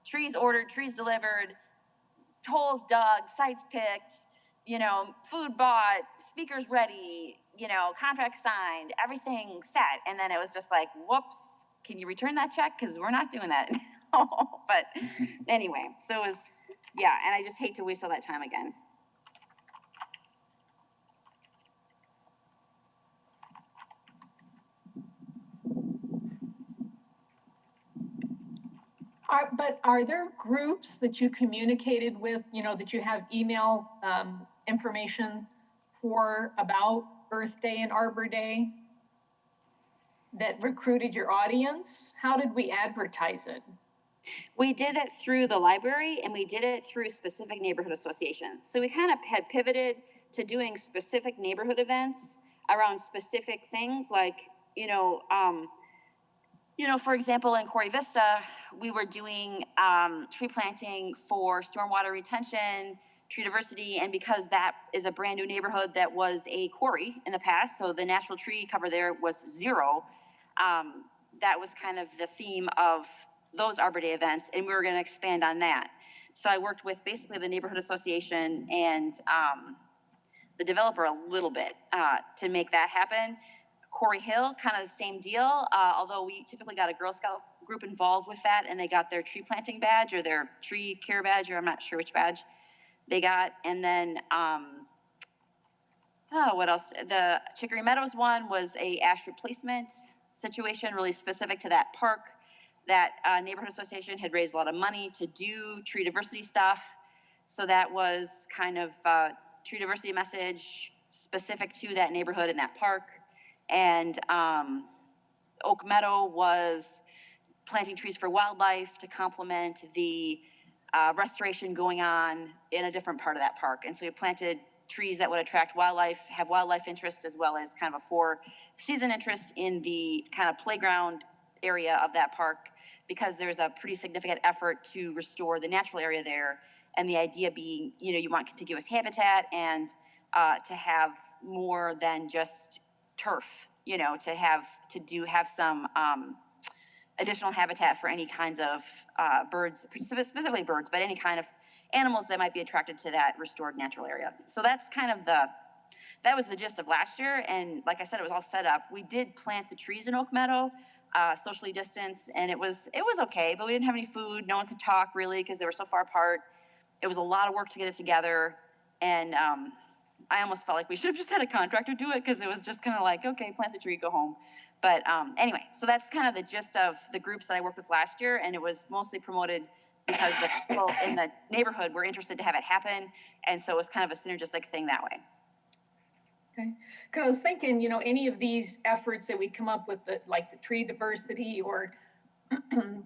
Trees ordered, trees delivered, holes dug, sites picked, food bought, speakers ready, contract signed, everything set. And then it was just like, whoops, can you return that check? Because we're not doing that. But anyway, so it was, and I just hate to waste all that time again. Are there groups that you communicated with, that you have email information for about Earth Day and Arbor Day? that recruited your audience? How did we advertise it? We did it through the library and we did it through specific neighborhood associations. So we kind of had pivoted to doing specific neighborhood events around specific things like, for example, in Corey Vista, we were doing tree planting for stormwater retention, tree diversity, and because that is a brand new neighborhood that was a quarry in the past, so the natural tree cover there was 0. That was kind of the theme of those Arbor Day events, and we were going to expand on that. So I worked with basically the neighborhood association and the developer a little bit to make that happen. Corey Hill, kind of the same deal, although we typically got a Girl Scout group involved with that, and they got their tree planting badge or their tree care badge, or I'm not sure which badge they got. And then, what else? The Chicory Meadows one was a ash replacement situation, really specific to that park. That neighborhood association had raised a lot of money to do tree diversity stuff. So that was kind of tree diversity message specific to that neighborhood and that park. And Oak Meadow was planting trees for wildlife to complement the restoration going on in a different part of that park. And so we planted trees that would attract wildlife, have wildlife interest, as well as kind of a 4-season interest in the kind of playground area of that park, because there's a pretty significant effort to restore the natural area there. And the idea being, you want contiguous habitat and to have more than just turf, to have some additional habitat for any kinds of birds, specifically birds, but any kind of animals that might be attracted to that restored natural area. So that's kind of that was the gist of last year. And like I said, it was all set up. We did plant the trees in Oak Meadow, socially distanced, and it was okay, but we didn't have any food. No one could talk really because they were so far apart. It was a lot of work to get it together. And I almost felt like we should have just had a contractor do it, because it was just kind of like, okay, plant the tree, go home. But anyway, so that's kind of the gist of the groups that I worked with last year, and it was mostly promoted because the people in the neighborhood were interested to have it happen, and so it was kind of a synergistic thing that way. Okay, because I was thinking, any of these efforts that we come up with, like the tree diversity, or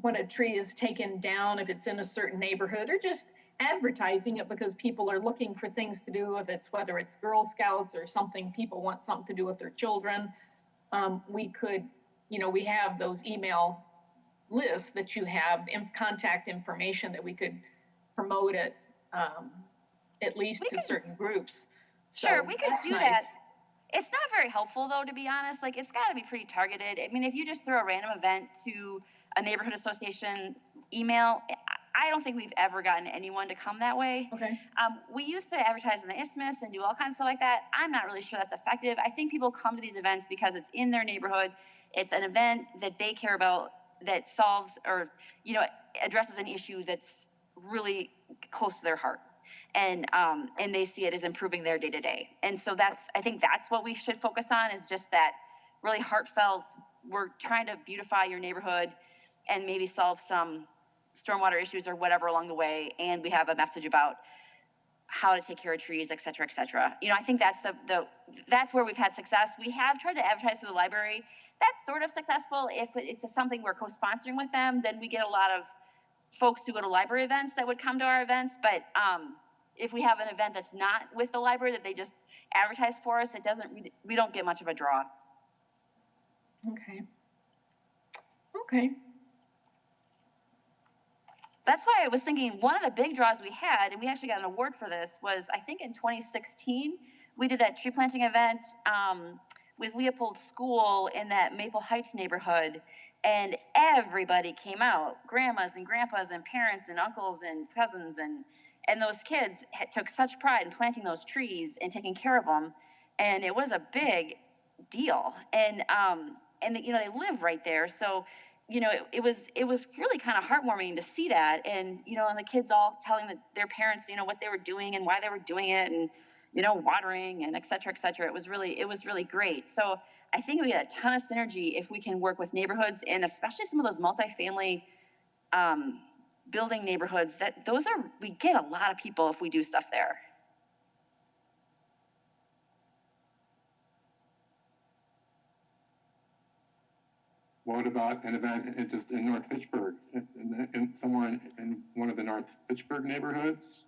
when a tree is taken down, if it's in a certain neighborhood, or just advertising it because people are looking for things to do, whether it's Girl Scouts or something, people want something to do with their children. We could, we have those email lists that you have, contact information that we could promote it, at least to certain groups. Sure, So we could do nice. that. It's not very helpful, though, to be honest. Like, it's got to be pretty targeted. I mean, if you just throw a random event to a neighborhood association email, I don't think we've ever gotten anyone to come that way. Okay. We used to advertise in the Isthmus and do all kinds of stuff like that. I'm not really sure that's effective. I think people come to these events because it's in their neighborhood. It's an event that they care about, that solves or, addresses an issue that's really close to their heart. And they see it as improving their day to day. And so I think that's what we should focus on, is just that really heartfelt, we're trying to beautify your neighborhood and maybe solve some stormwater issues or whatever along the way. And we have a message about how to take care of trees, et cetera, et cetera. I think that's that's where we've had success. We have tried to advertise through the library. That's sort of successful. If it's something we're co-sponsoring with them, then we get a lot of folks who go to library events that would come to our events. But if we have an event that's not with the library, that they just advertise for us, we don't get much of a draw. Okay. That's why I was thinking one of the big draws we had, and we actually got an award for this, was I think in 2016, we did that tree planting event with Leopold School in that Maple Heights neighborhood. And everybody came out, grandmas and grandpas and parents and uncles and cousins, and those kids took such pride in planting those trees and taking care of them. And it was a big deal. And they live right there. So, it was really kind of heartwarming to see that. And, and the kids all telling their parents, what they were doing and why they were doing it, and, watering and et cetera, et cetera. It was really great. So I think we get a ton of synergy if we can work with neighborhoods, and especially some of those multifamily building neighborhoods. We get a lot of people if we do stuff there. what about an event just in North Fitchburg, somewhere in one of the North Fitchburg neighborhoods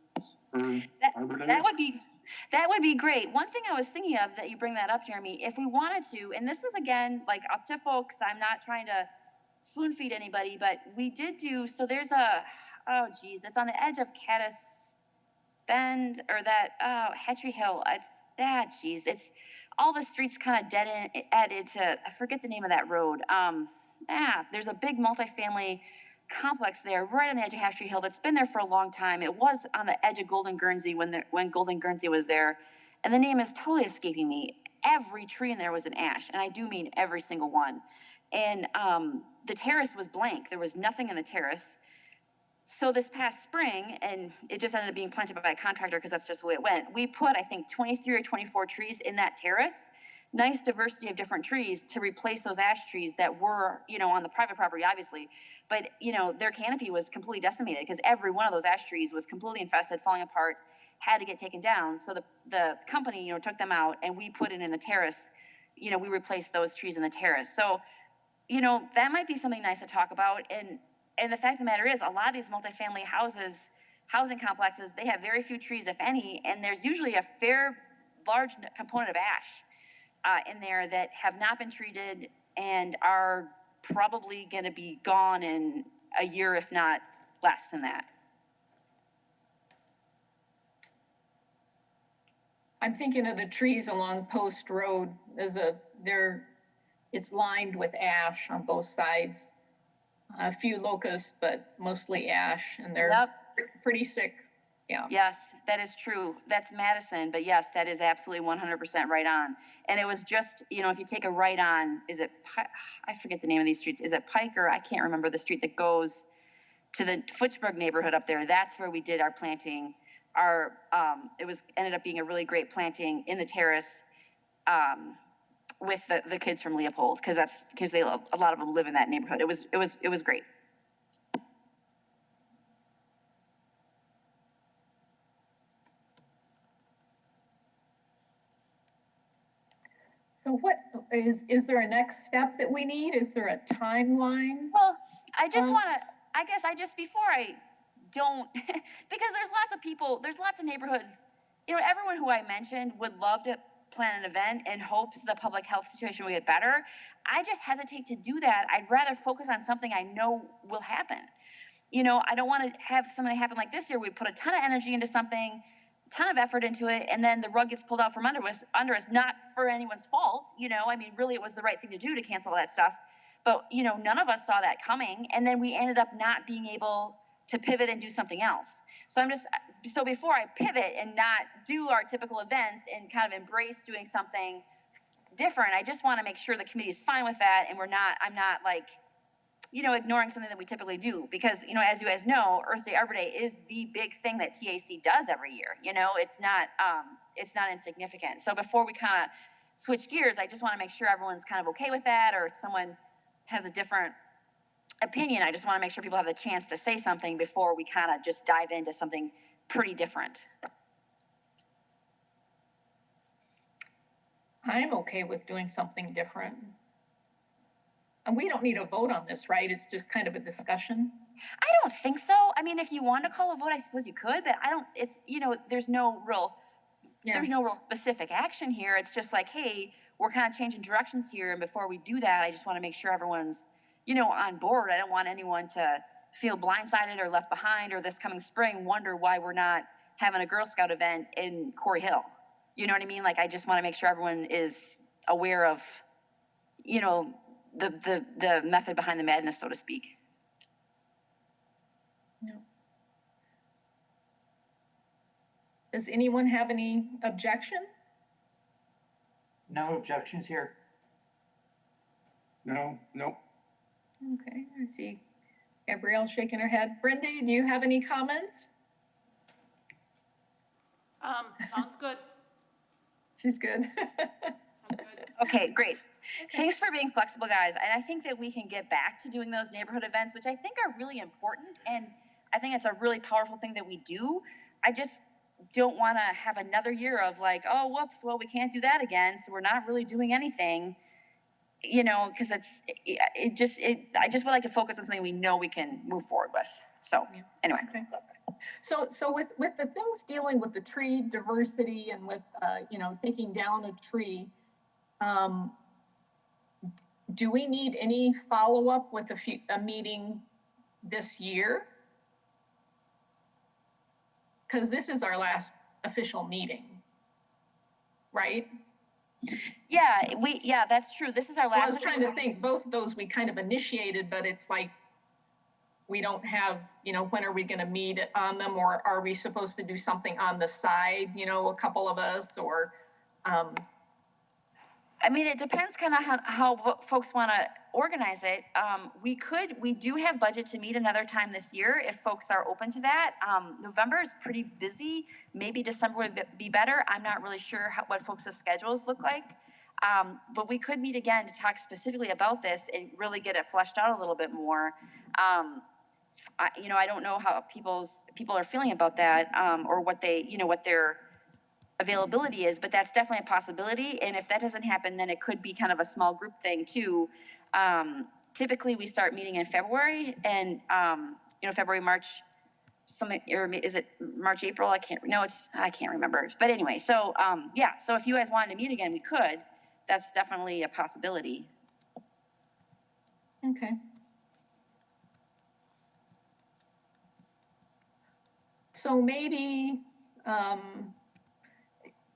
for Arbor Day? That would be great. One thing I was thinking of that you bring that up, Jeremy, if we wanted to, and this is again, like up to folks, I'm not trying to spoon feed anybody, but we did do, so there's it's on the edge of Caddis Bend or Hetry Hill. It's all the streets kind of dead into, I forget the name of that road. There's a big multifamily complex there right on the edge of Hetry Hill that's been there for a long time. It was on the edge of Golden Guernsey when Golden Guernsey was there. And the name is totally escaping me. Every tree in there was an ash, and I do mean every single one. And the terrace was blank. There was nothing in the terrace. So this past spring, and it just ended up being planted by a contractor because that's just the way it went, we put, I think, 23 or 24 trees in that terrace. Nice diversity of different trees to replace those ash trees that were, on the private property, obviously. But, their canopy was completely decimated because every one of those ash trees was completely infested, falling apart, had to get taken down. So the company, took them out and we put it in the terrace. We replaced those trees in the terrace. So, that might be something nice to talk about. And the fact of the matter is, a lot of these multifamily housing complexes, they have very few trees, if any, and there's usually a large component of ash in there that have not been treated and are probably going to be gone in a year, if not less than that. I'm thinking of the trees along Post Road. It's lined with ash on both sides. A few locusts, but mostly ash, and they're pretty sick. Yeah. Yes, that is true. That's Madison, but yes, that is absolutely 100% right on. And it was just, if you take a right on, I forget the name of these streets. Is it Pike or I can't remember the street that goes to the Fitchburg neighborhood up there. That's where we did our planting. Ended up being a really great planting in the terrace. With the kids from Leopold, because a lot of them live in that neighborhood. It was great. So what is there a next step that we need? Is there a timeline? Well, I just want to, before I don't, because there's lots of neighborhoods, everyone who I mentioned would love to plan an event and hopes the public health situation will get better. I just hesitate to do that. I'd rather focus on something I know will happen. I don't want to have something happen like this year. We put a ton of energy into something, a ton of effort into it, and then the rug gets pulled out from under us, not for anyone's fault. Really it was the right thing to do to cancel all that stuff. But, none of us saw that coming. And then we ended up not being able to pivot and do something else. So before I pivot and not do our typical events and kind of embrace doing something different, I just want to make sure the committee is fine with that. And I'm not like, ignoring something that we typically do because, as you guys know, Earth Day Arbor Day is the big thing that TAC does every year. It's not insignificant. So before we kind of switch gears, I just want to make sure everyone's kind of okay with that, or if someone has a different opinion, I just want to make sure people have the chance to say something before we kind of just dive into something pretty different. I'm okay with doing something different. And we don't need a vote on this, right? It's just kind of a discussion. I don't think so. I mean, if you want to call a vote, I suppose you could, but there's no real specific action here. It's just like, hey, we're kind of changing directions here. And before we do that, I just want to make sure everyone's on board. I don't want anyone to feel blindsided or left behind, or this coming spring wonder why we're not having a Girl Scout event in Corey Hill. You know what I mean? Like, I just want to make sure everyone is aware of, the method behind the madness, so to speak. Yeah. Does anyone have any objection? No objections here. No. Okay, I see Gabrielle shaking her head. Brenda, do you have any comments? Sounds good. She's good. Okay, great. Thanks for being flexible, guys. And I think that we can get back to doing those neighborhood events, which I think are really important. And I think it's a really powerful thing that we do. I just don't want to have another year of like, oh, whoops, well, we can't do that again. So we're not really doing anything. you know, because I just would like to focus on something we know we can move forward with. So anyway. Okay. So with the things dealing with the tree diversity and with, you know, taking down a tree, do we need any follow-up with a meeting this year? Because this is our last official meeting, right? Yeah, that's true. This is our Well, I last. was trying to think, both of those we kind of initiated, but it's like, we don't have, you know, when are we gonna meet on them, or are we supposed to do something on the side, you know, a couple of us, or, I mean, it depends kind of how folks want to organize it. We do have budget to meet another time this year if folks are open to that. November is pretty busy. Maybe December would be better. I'm not really sure what folks' schedules look like. But we could meet again to talk specifically about this and really get it fleshed out a little bit more. I don't know how people are feeling about that, or what their availability is, but that's definitely a possibility. And if that doesn't happen, then it could be kind of a small group thing too. Typically we start meeting in February, and February, March, or is it March, April? I can't remember. But anyway, so so if you guys wanted to meet again, we could. That's definitely a possibility. okay. So maybe,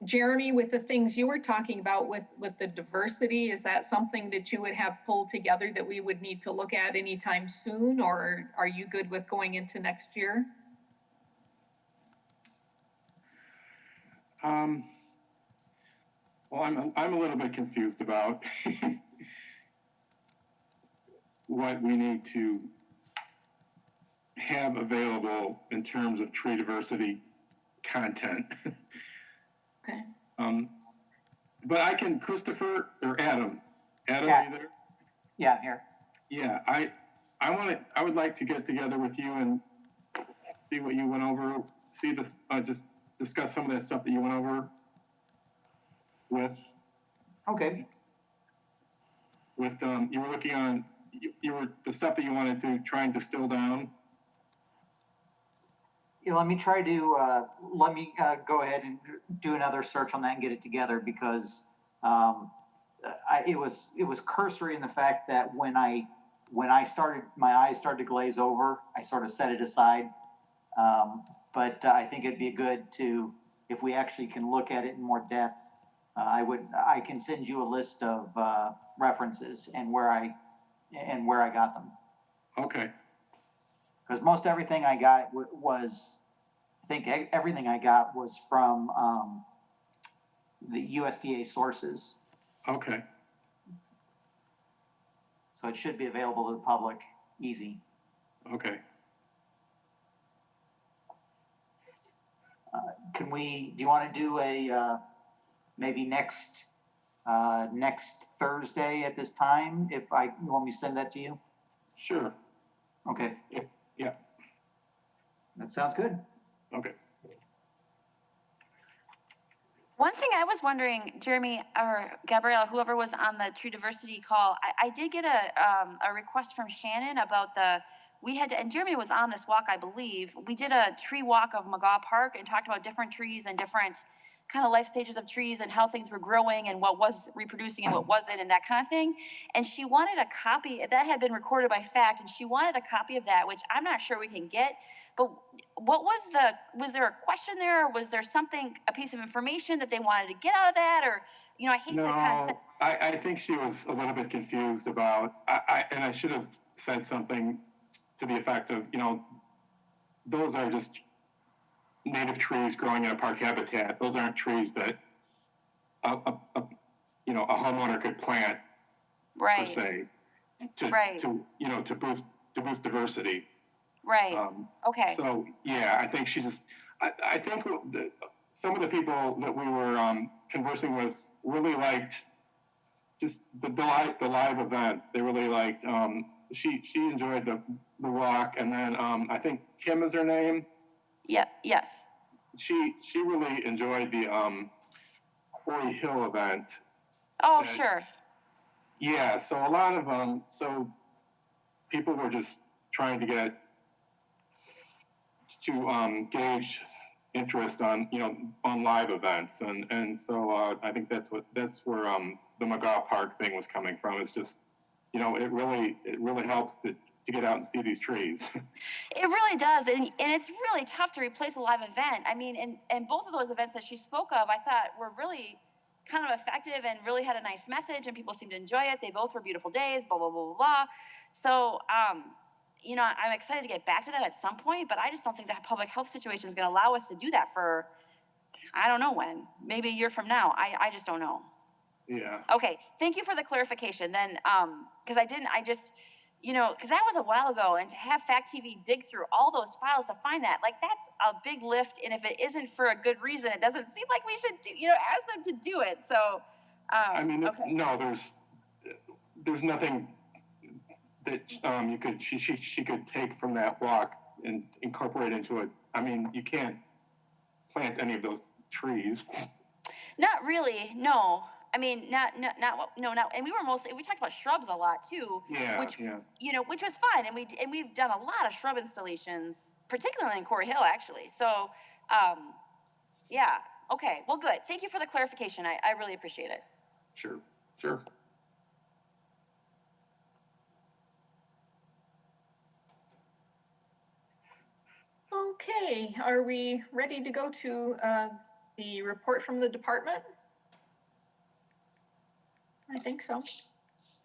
Jeremy, with the things you were talking about with the diversity, is that something that you would have pulled together that we would need to look at anytime soon, or are you good with going into next year? Well, I'm a little bit confused about what we need to have available in terms of tree diversity content. Okay. But I can, Christopher or Adam, Yeah. are you there? Yeah, I'm here. Yeah, I would like to get together with you and see what you went over, see this, just discuss some of that stuff that you went over with, Okay. you were looking on, you were, the stuff that you wanted to try and distill down. Yeah, let me go ahead and do another search on that and get it together, because it was cursory in the fact that when I started, my eyes started to glaze over, I sort of set it aside. But I think it'd be good to, if we actually can look at it in more depth, I can send you a list of references and where I got them. Okay. Because most everything I got everything I got was from the USDA sources. Okay. So it should be available to the public, easy. Okay. Do you want to do a, maybe next Thursday at this time? You want me to send that to you? Sure. Okay. Yeah. That sounds good. Okay. One thing I was wondering, Jeremy or Gabriella, whoever was on the tree diversity call, I did get a request from Shannon about and Jeremy was on this walk, I believe. We did a tree walk of McGaw Park and talked about different trees and different kind of life stages of trees and how things were growing and what was reproducing and what wasn't and that kind of thing. And she wanted a copy that had been recorded by fact, and she wanted a copy of that, which I'm not sure we can get. But what was there a question there, or was there a piece of information that they wanted to get out of that? Or, I hate to kind of say. I think she was a little bit confused about, and I should have said something to the effect of, those are just native trees growing in a park habitat. Those aren't trees that a homeowner could plant, Right. per se, to boost diversity. Right. Okay. So yeah, I think I think some of the people that we were conversing with really liked just the live event. They really liked. She enjoyed the walk, and then I think Kim is her name. Yeah. Yes. She really enjoyed the Quarry Hill event. Oh, sure. Yeah, so a lot of so people were just trying to get to gauge interest on on live events, and so I think that's where the McGaw Park thing was coming from. It's just it really helps to get out and see these trees. It really does, and it's really tough to replace a live event. I mean, and both of those events that she spoke of, I thought were really kind of effective and really had a nice message, and people seemed to enjoy it. They both were beautiful days, blah blah blah blah blah. So, I'm excited to get back to that at some point, but I just don't think that public health situation is going to allow us to do that for, I don't know when, maybe a year from now. I just don't know. Yeah. Okay, thank you for the clarification. Then, because because that was a while ago, and to have Fact TV dig through all those files to find that, like, that's a big lift. And if it isn't for a good reason, it doesn't seem like we should ask them to do it. So, I mean, okay. no, there's nothing that she could take from that walk and incorporate into it. I mean, you can't plant any of those trees. Not really, no. I mean, not, and we talked about shrubs a lot too. Yeah, which, yeah. Which was fun. And we've done a lot of shrub installations, particularly in Corey Hill, actually. So, yeah. Okay, well, good. Thank you for the clarification. I really appreciate it. Sure. Okay, are we ready to go to the report from the department? I think so.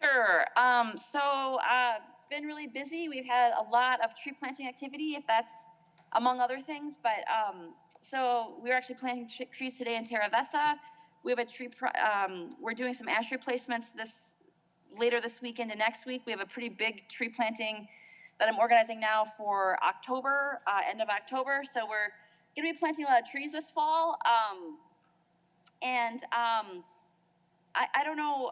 Sure. It's been really busy. We've had a lot of tree planting activity, if that's among other things. But so we're actually planting trees today in Terra Vesa. We have a tree. We're doing some ash replacements later this week into next week. We have a pretty big tree planting that I'm organizing now for October, end of October. So we're going to be planting a lot of trees this fall. I don't know. I don't know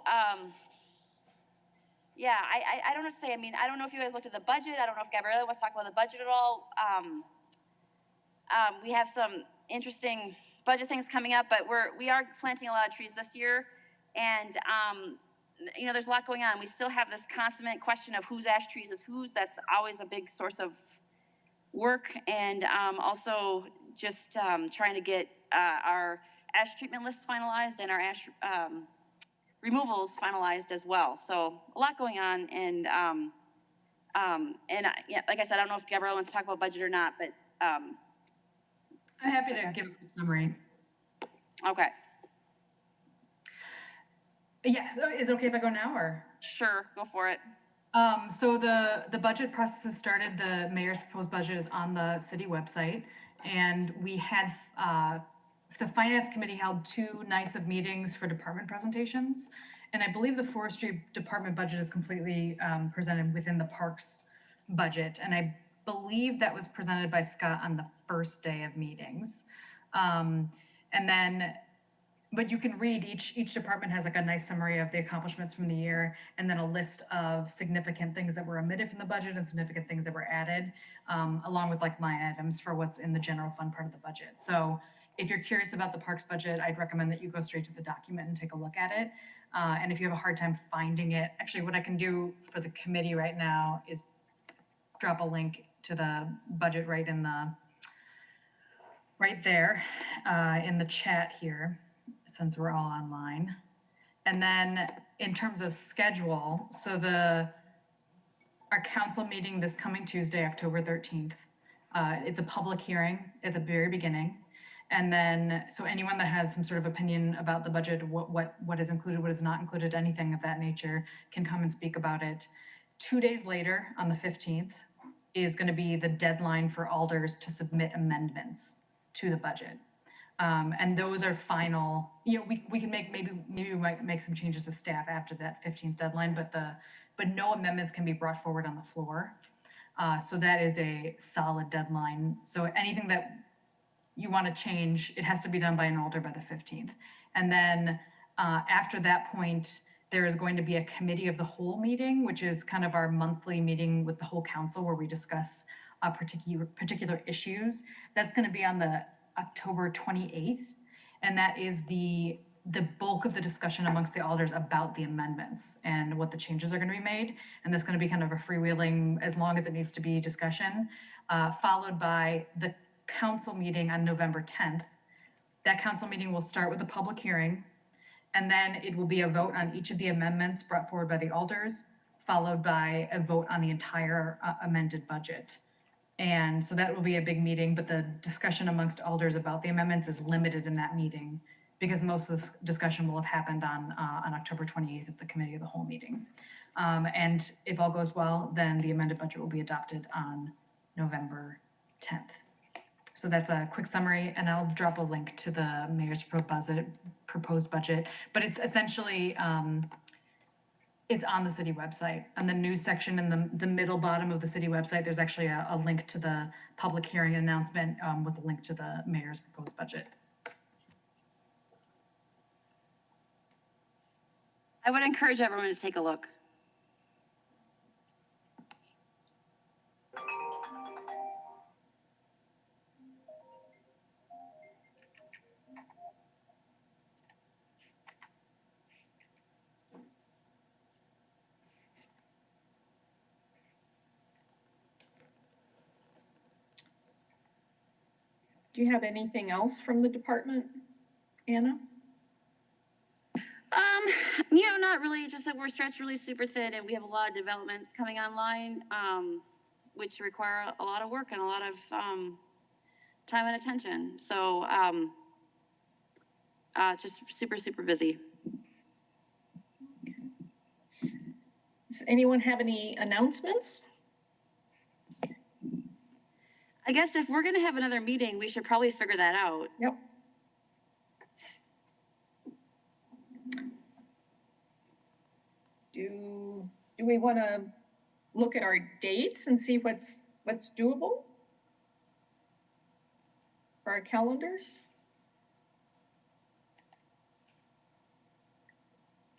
what to say. I mean, I don't know if you guys looked at the budget. I don't know if Gabriella wants to talk about the budget at all. We have some interesting budget things coming up, but we are planting a lot of trees this year, and there's a lot going on. We still have this constant question of whose ash trees is whose. That's always a big source of work, and also just trying to get our ash treatment lists finalized and our ash removals finalized as well. So a lot going on, and like I said, I don't know if Gabriella wants to talk about budget or not, but I'm happy to give a summary. Okay. Yeah, is it okay if I go now, or? Sure, go for it. So the budget process has started. The mayor's proposed budget is on the city website, and we had the finance committee held 2 nights of meetings for department presentations, and I believe the forestry department budget is completely presented within the parks budget, and I believe that was presented by Scott on the first day of meetings, but you can read each department has like a nice summary of the accomplishments from the year, and then a list of significant things that were omitted from the budget and significant things that were added, along with like line items for what's in the general fund part of the budget. So if you're curious about the parks budget, I'd recommend that you go straight to the document and take a look at it. And if you have a hard time finding it, actually what I can do for the committee right now is drop a link to the budget right there in the chat here, since we're all online. And then in terms of schedule, so our council meeting this coming Tuesday, October 13th, it's a public hearing at the very beginning. And then, so anyone that has some sort of opinion about the budget, what is included, what is not included, anything of that nature, can come and speak about it. 2 days later, on the 15th, is gonna be the deadline for alders to submit amendments to the budget. And those are final, we can maybe we might make some changes to staff after that 15th deadline, but no amendments can be brought forward on the floor. So that is a solid deadline. So anything that you want to change, it has to be done by an alder by the 15th. And then after that point, there is going to be a committee of the whole meeting, which is kind of our monthly meeting with the whole council where we discuss particular issues. That's going to be on the October 28th. And that is the the bulk of the discussion amongst the alders about the amendments and what the changes are going to be made. And that's going to be kind of a freewheeling, as long as it needs to be, discussion, followed by the council meeting on November 10th. That council meeting will start with a public hearing, and then it will be a vote on each of the amendments brought forward by the alders, followed by a vote on the entire amended budget. And so that will be a big meeting, but the discussion amongst alders about the amendments is limited in that meeting, because most of this discussion will have happened on October 28th at the committee of the whole meeting. And if all goes well, then the amended budget will be adopted on November 10th. So that's a quick summary, and I'll drop a link to the mayor's proposed budget, but it's essentially, it's on the city website. On the news section in the middle bottom of the city website, there's actually a link to the public hearing announcement with a link to the mayor's proposed budget. I would encourage everyone to take a look. Do you have anything else from the department, Anna? Not really, just that we're stretched really super thin and we have a lot of developments coming online, which require a lot of work and a lot of time and attention. So just super, super busy. Does anyone have any announcements? I guess if we're gonna have another meeting, we should probably figure that out. Yep. Do we want to look at our dates and see what's doable for our calendars?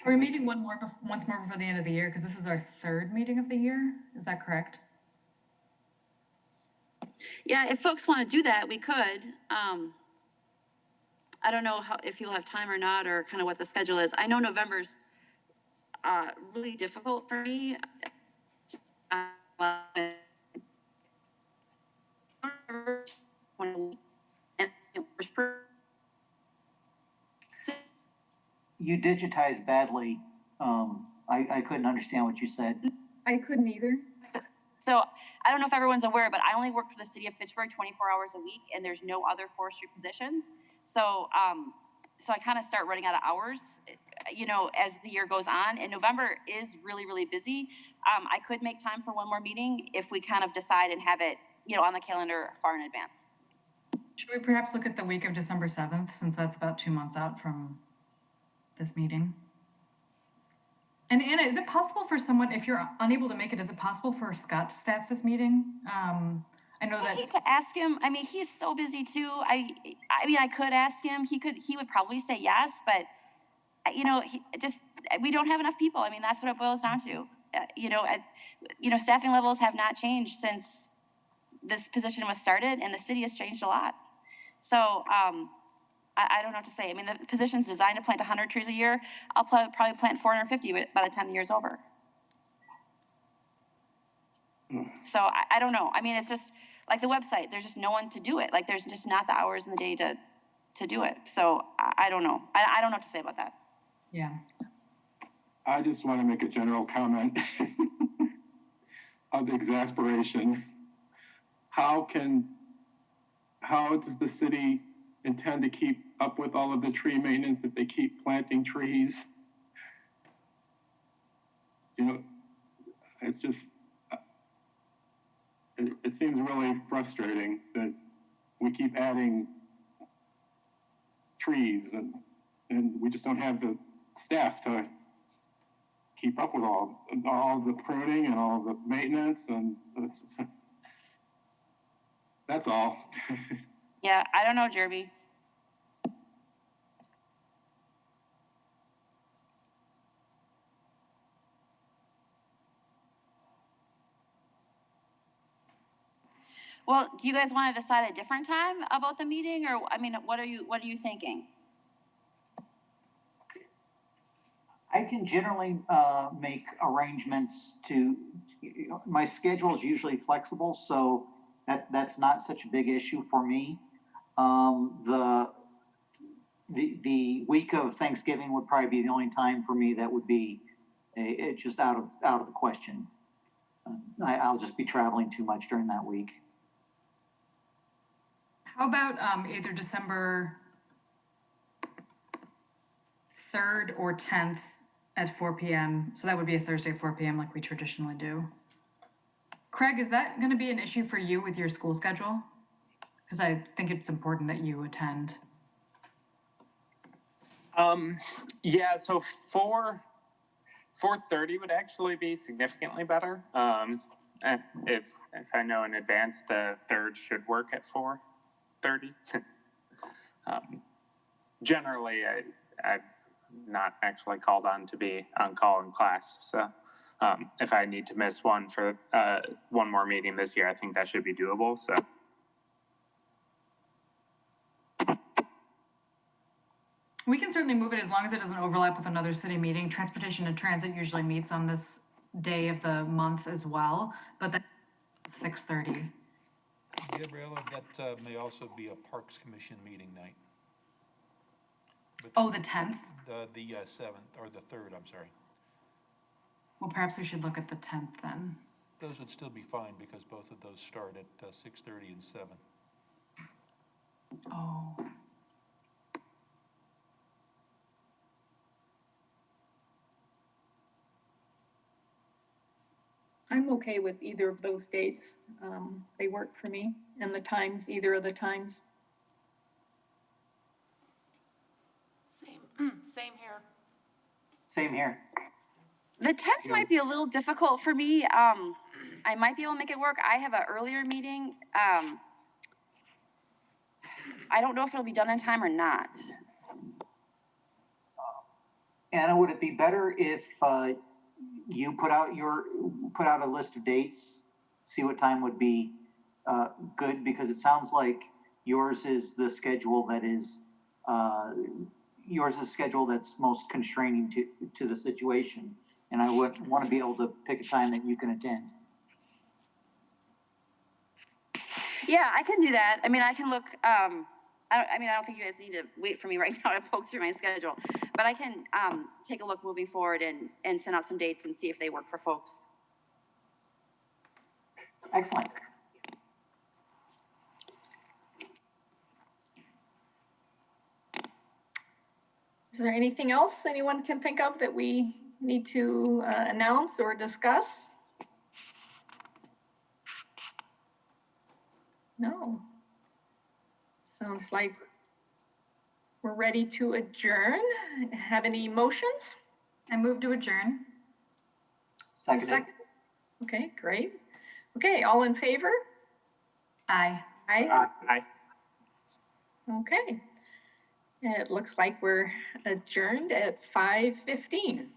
Are we meeting once more before the end of the year? Because this is our third meeting of the year. Is that correct? Yeah, if folks want to do that, we could. I don't know if you'll have time or not, or kind of what the schedule is. I know November's really difficult for me. You digitized badly. I couldn't understand what you said. I couldn't either. So I don't know if everyone's aware, but I only work for the city of Fitchburg 24 hours a week, and there's no other forestry positions. So I kind of start running out of hours, as the year goes on. And November is really, really busy. I could make time for one more meeting if we kind of decide and have it, on the calendar far in advance. Should we perhaps look at the week of December 7th, since that's about 2 months out from this meeting? And Anna, is it possible for someone, if you're unable to make it, is it possible for Scott to staff this meeting? I know that. I hate to ask him. I mean, he's so busy too. I could ask him. He would probably say yes, but we don't have enough people. I mean, that's what it boils down to. Staffing levels have not changed since this position was started, and the city has changed a lot. So, I don't know what to say. I mean, the position's designed to plant 100 trees a year. I'll probably plant 450 by the time the year's over. So I don't know. I mean, it's just like the website. There's just no one to do it. Like there's just not the hours in the day to do it. So I don't know. I don't know what to say about that. Yeah. I just want to make a general comment of the exasperation. How does the city intend to keep up with all of the tree maintenance if they keep planting trees? It's just, it seems really frustrating that we keep adding trees and we just don't have the staff to keep up with all the pruning and all the maintenance, and that's all. Yeah, I don't know, Jerby. Well, do you guys want to decide a different time about the meeting, or I mean, what are you thinking? I can generally make arrangements my schedule is usually flexible, so that's not such a big issue for me. The week of Thanksgiving would probably be the only time for me that would be just out of the question. I'll just be traveling too much during that week. How about either December 3rd or 10th at 4 p.m.? So that would be a Thursday, 4 p.m. like we traditionally do. Craig, is that going to be an issue for you with your school schedule? Because I think it's important that you attend. Yeah, so 4:30 would actually be significantly better. If I know in advance, the 3rd should work at 4:30. Generally, I'm not actually called on to be on call in class, so if I need to miss one for one more meeting this year, I think that should be doable. So. We can certainly move it as long as it doesn't overlap with another city meeting. Transportation and Transit usually meets on this day of the month as well, but then 6:30. Gabriella, that may also be a Parks Commission meeting night. But Oh, the 10th? The 7th, or the 3rd, I'm sorry. Well, perhaps we should look at the 10th then. Those would still be fine because both of those start at 6:30 and 7. Oh. I'm okay with either of those dates. They work for me, and the times, either of the times. Same here. Same here. The 10th might be a little difficult for me. I might be able to make it work. I have an earlier meeting. I don't know if it'll be done in time or not. Anna, would it be better if you put out a list of dates, see what time would be good? Because it sounds like yours is the schedule that's most constraining to the situation, and I would want to be able to pick a time that you can attend. Yeah, I can do that. I mean, I can look. I don't think you guys need to wait for me right now to poke through my schedule, but I can take a look moving forward and send out some dates and see if they work for folks. Excellent. Is there anything else anyone can think of that we need to announce or discuss? No. Sounds like we're ready to adjourn. Have any motions? I move to adjourn. Seconded. Okay, great. Okay, all in favor? Aye. Aye. Aye. Okay. It looks like we're adjourned at 5:15.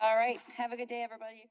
All right. Have a good day, everybody.